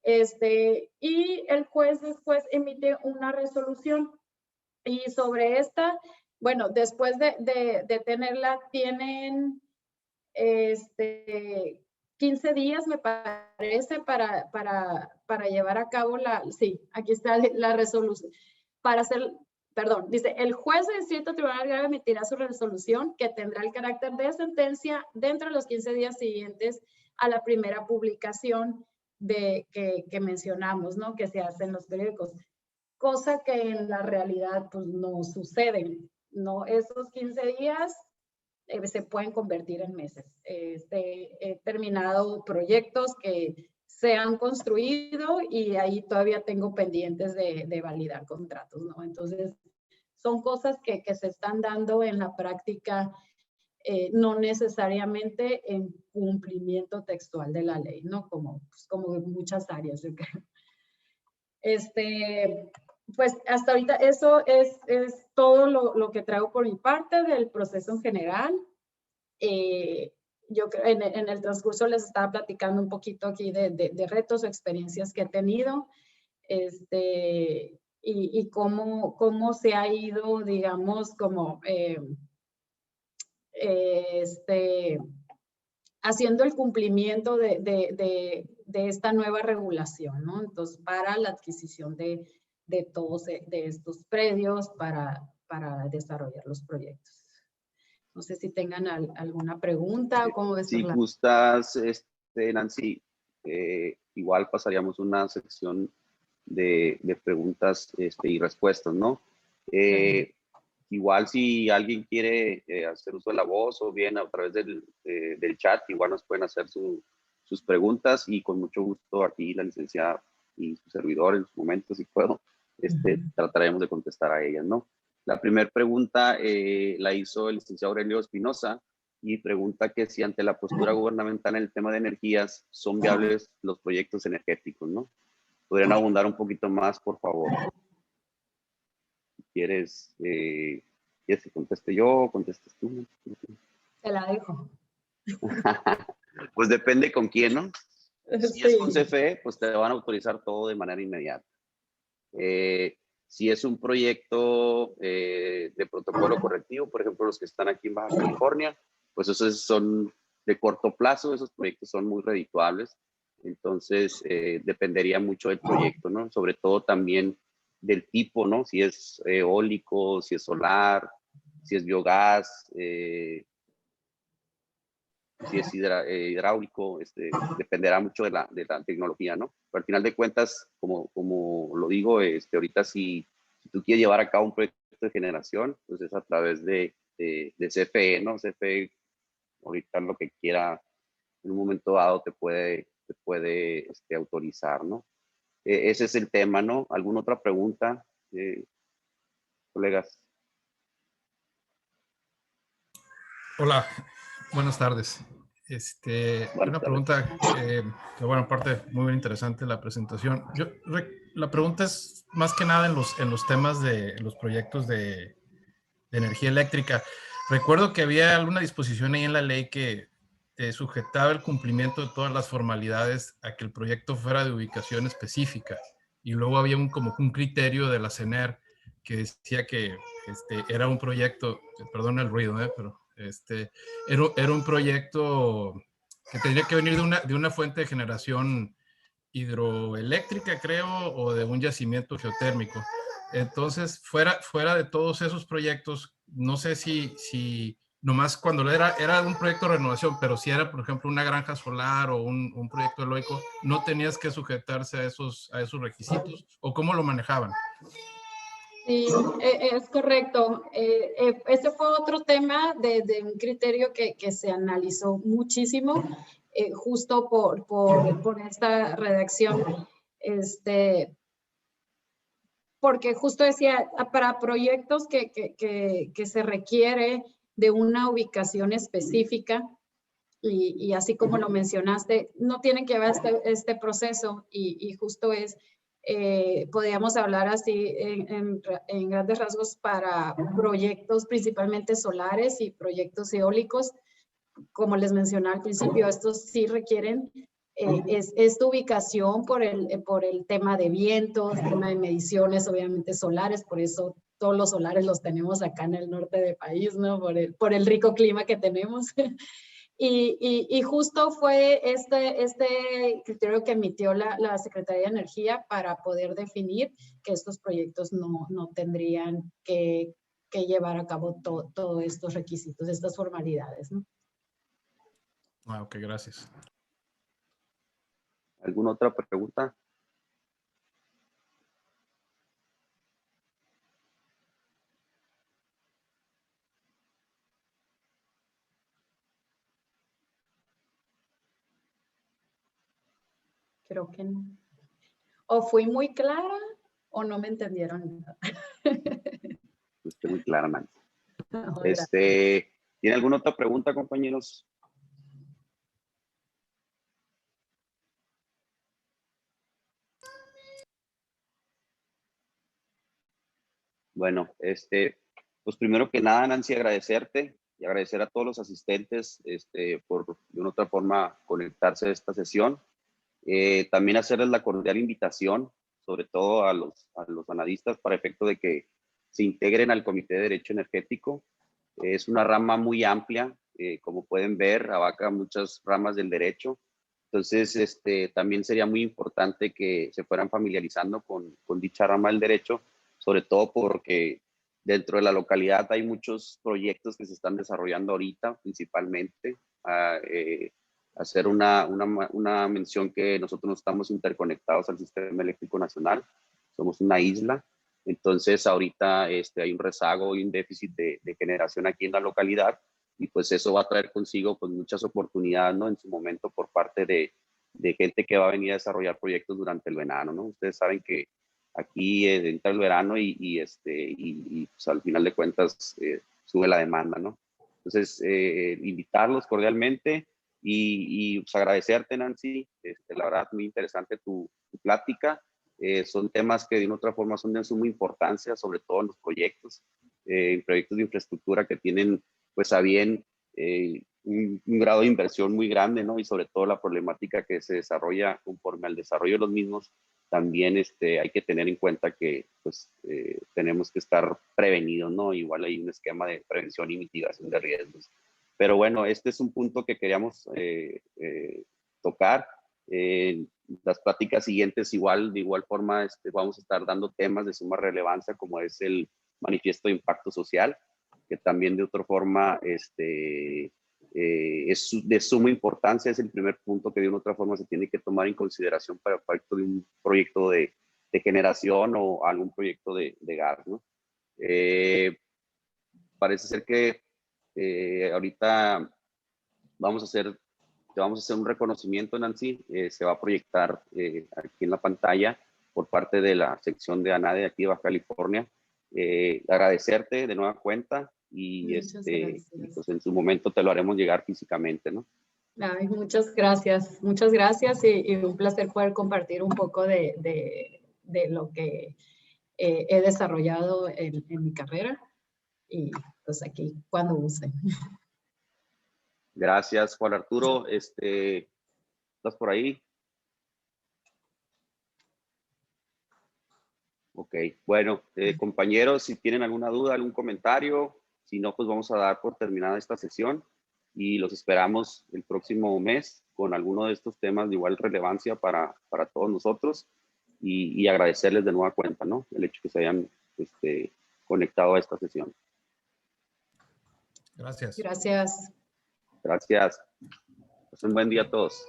y el juez después emite una resolución. Y sobre esta, bueno, después de tenerla, tienen 15 días, me parece, para llevar a cabo sí, aquí está la resolución, para hacer, perdón, dice, el juez de distrito tribunal grave emitirá su resolución que tendrá el carácter de sentencia dentro de los 15 días siguientes a la primera publicación que mencionamos, ¿no? Que se hace en los periódicos, cosa que en la realidad pues no sucede, ¿no? Esos 15 días se pueden convertir en meses. He terminado proyectos que se han construido y ahí todavía tengo pendientes de validar contratos, ¿no? Entonces, son cosas que se están dando en la práctica, no necesariamente en cumplimiento textual de la ley, ¿no? Como en muchas áreas, yo creo. Pues hasta ahorita eso es todo lo que traigo por mi parte del proceso en general. Yo creo en el transcurso les estaba platicando un poquito aquí de retos o experiencias que he tenido, y cómo se ha ido, digamos, como haciendo el cumplimiento de esta nueva regulación, ¿no? Entonces, para la adquisición de todos de estos predios para desarrollar los proyectos. No sé si tengan alguna pregunta o cómo ves. Si gustas, Nancy, igual pasaríamos una sección de preguntas y respuestas, ¿no? Igual si alguien quiere hacer uso de la voz o bien a través del chat, igual nos pueden hacer sus preguntas, y con mucho gusto aquí la licenciada y su servidor en su momento, si puedo, trataremos de contestar a ellas, ¿no? La primera pregunta la hizo el licenciado Aurelio Espinosa, y pregunta que si ante la postura gubernamental en el tema de energías son viables los proyectos energéticos, ¿no? ¿Podrían abundar un poquito más, por favor? ¿Quieres que conteste yo o contestes tú? Te la dejo. Pues depende con quién, ¿no? Si es con Sí. CFE, pues te van a autorizar todo de manera inmediata. Si es un proyecto de protocolo correctivo, por ejemplo, los que están aquí en Baja California, pues esos son de corto plazo, esos proyectos son muy redituables. Entonces, dependería mucho del proyecto, ¿no? Sobre todo también del tipo, ¿no? Si es eólico, si es solar, si es biogás, si es hidráulico, dependerá mucho de la tecnología, ¿no? Pero al final de cuentas, como lo digo, ahorita si tú quieres llevar a cabo un proyecto de generación, pues es a través de CFE, ¿no? CFE, ahorita lo que quiera, en un momento dado te puede autorizar, ¿no? Ese es el tema, ¿no? ¿Alguna otra pregunta, colegas? Hola, buenas tardes. Una pregunta que, bueno, aparte, muy bien interesante la presentación. La pregunta es más que nada en los temas de los proyectos de energía eléctrica. Recuerdo que había alguna disposición ahí en la ley que sujetaba el cumplimiento de todas las formalidades a que el proyecto fuera de ubicación específica. Y luego había como un criterio de la CENER que decía que era un proyecto, perdón el ruido, pero era un proyecto que tenía que venir de una fuente de generación hidroeléctrica, creo, o de un yacimiento geotérmico. Entonces, fuera de todos esos proyectos, no sé si nomás cuando era un proyecto de renovación, pero si era, por ejemplo, una granja solar o un proyecto eólico, ¿no tenías que sujetarse a esos requisitos? ¿O cómo lo manejaban? Sí, es correcto. Ese fue otro tema de un criterio que se analizó muchísimo, justo por esta redacción. Porque justo decía, para proyectos que se requiere de una ubicación específica, y así como lo mencionaste, no tienen que ver este proceso, y justo podríamos hablar así en grandes rasgos para proyectos principalmente solares y proyectos eólicos. Como les mencioné al principio, estos sí requieren esta ubicación por el tema de vientos, tema de mediciones, obviamente solares, por eso todos los solares los tenemos acá en el norte del país, ¿no? Por el rico clima que tenemos. Y justo fue este criterio que emitió la Secretaría de Energía para poder definir que estos proyectos no tendrían que llevar a cabo todos estos requisitos, estas formalidades, ¿no? Ah, ok, gracias. ¿Alguna otra pregunta? Creo que no. O fui muy clara o no me entendieron nada. Estoy muy clara, Nancy. No, ¿Tiene alguna otra pregunta, compañeros? Bueno, pues primero que nada, Nancy, agradecerte y agradecer a todos los asistentes por de una otra forma conectarse a esta sesión. También hacerles la cordial invitación, sobre todo a los analistas, para efecto de que se integren al Comité de Derecho Energético. Es una rama muy amplia, como pueden ver, abarca muchas ramas del derecho. Entonces, también sería muy importante que se fueran familiarizando con dicha rama del derecho, sobre todo porque dentro de la localidad hay muchos proyectos que se están desarrollando ahorita, principalmente. Hacer una mención que nosotros no estamos interconectados al sistema eléctrico nacional, somos una isla. Entonces, ahorita hay un rezago y un déficit de generación aquí en la localidad, y pues eso va a traer consigo pues muchas oportunidades, ¿no? En su momento por parte de gente que va a venir a desarrollar proyectos durante el verano, ¿no? Ustedes saben que aquí entra el verano y pues, al final de cuentas sube la demanda, ¿no? Entonces, invitarlos cordialmente y pues agradecerte, Nancy. La verdad, muy interesante tu plática. Son temas que de una otra forma son de suma importancia, sobre todo en los proyectos de infraestructura que tienen pues a bien un grado de inversión muy grande, ¿no? Y sobre todo la problemática que se desarrolla conforme al desarrollo de los mismos, también hay que tener en cuenta que pues tenemos que estar prevenidos, ¿no? Igual hay un esquema de prevención y mitigación de riesgos. Pero bueno, este es un punto que queríamos tocar. Las pláticas siguientes de igual forma vamos a estar dando temas de suma relevancia como es el manifiesto de impacto social, que también de otra forma es de suma importancia, es el primer punto que de una otra forma se tiene que tomar en consideración para el proyecto de un proyecto de generación o algún proyecto de gas, ¿no? Parece ser que ahorita vamos a hacer un reconocimiento, Nancy. Se va a proyectar aquí en la pantalla por parte de la sección de ANADE aquí de Baja California. Agradecerte de nueva cuenta y pues en su momento te lo haremos llegar físicamente, ¿no? Ay, muchas gracias y un placer poder compartir un poco de lo que he desarrollado en mi carrera, y pues aquí cuando gusten. Gracias, Juan Arturo. ¿Estás por ahí? Ok, bueno, compañeros, si tienen alguna duda, algún comentario, si no, pues vamos a dar por terminada esta sesión y los esperamos el próximo mes con alguno de estos temas de igual relevancia para todos nosotros y agradecerles de nueva cuenta, ¿no? El hecho que se hayan conectado a esta sesión. Gracias. Gracias. Gracias. Pues un buen día a todos.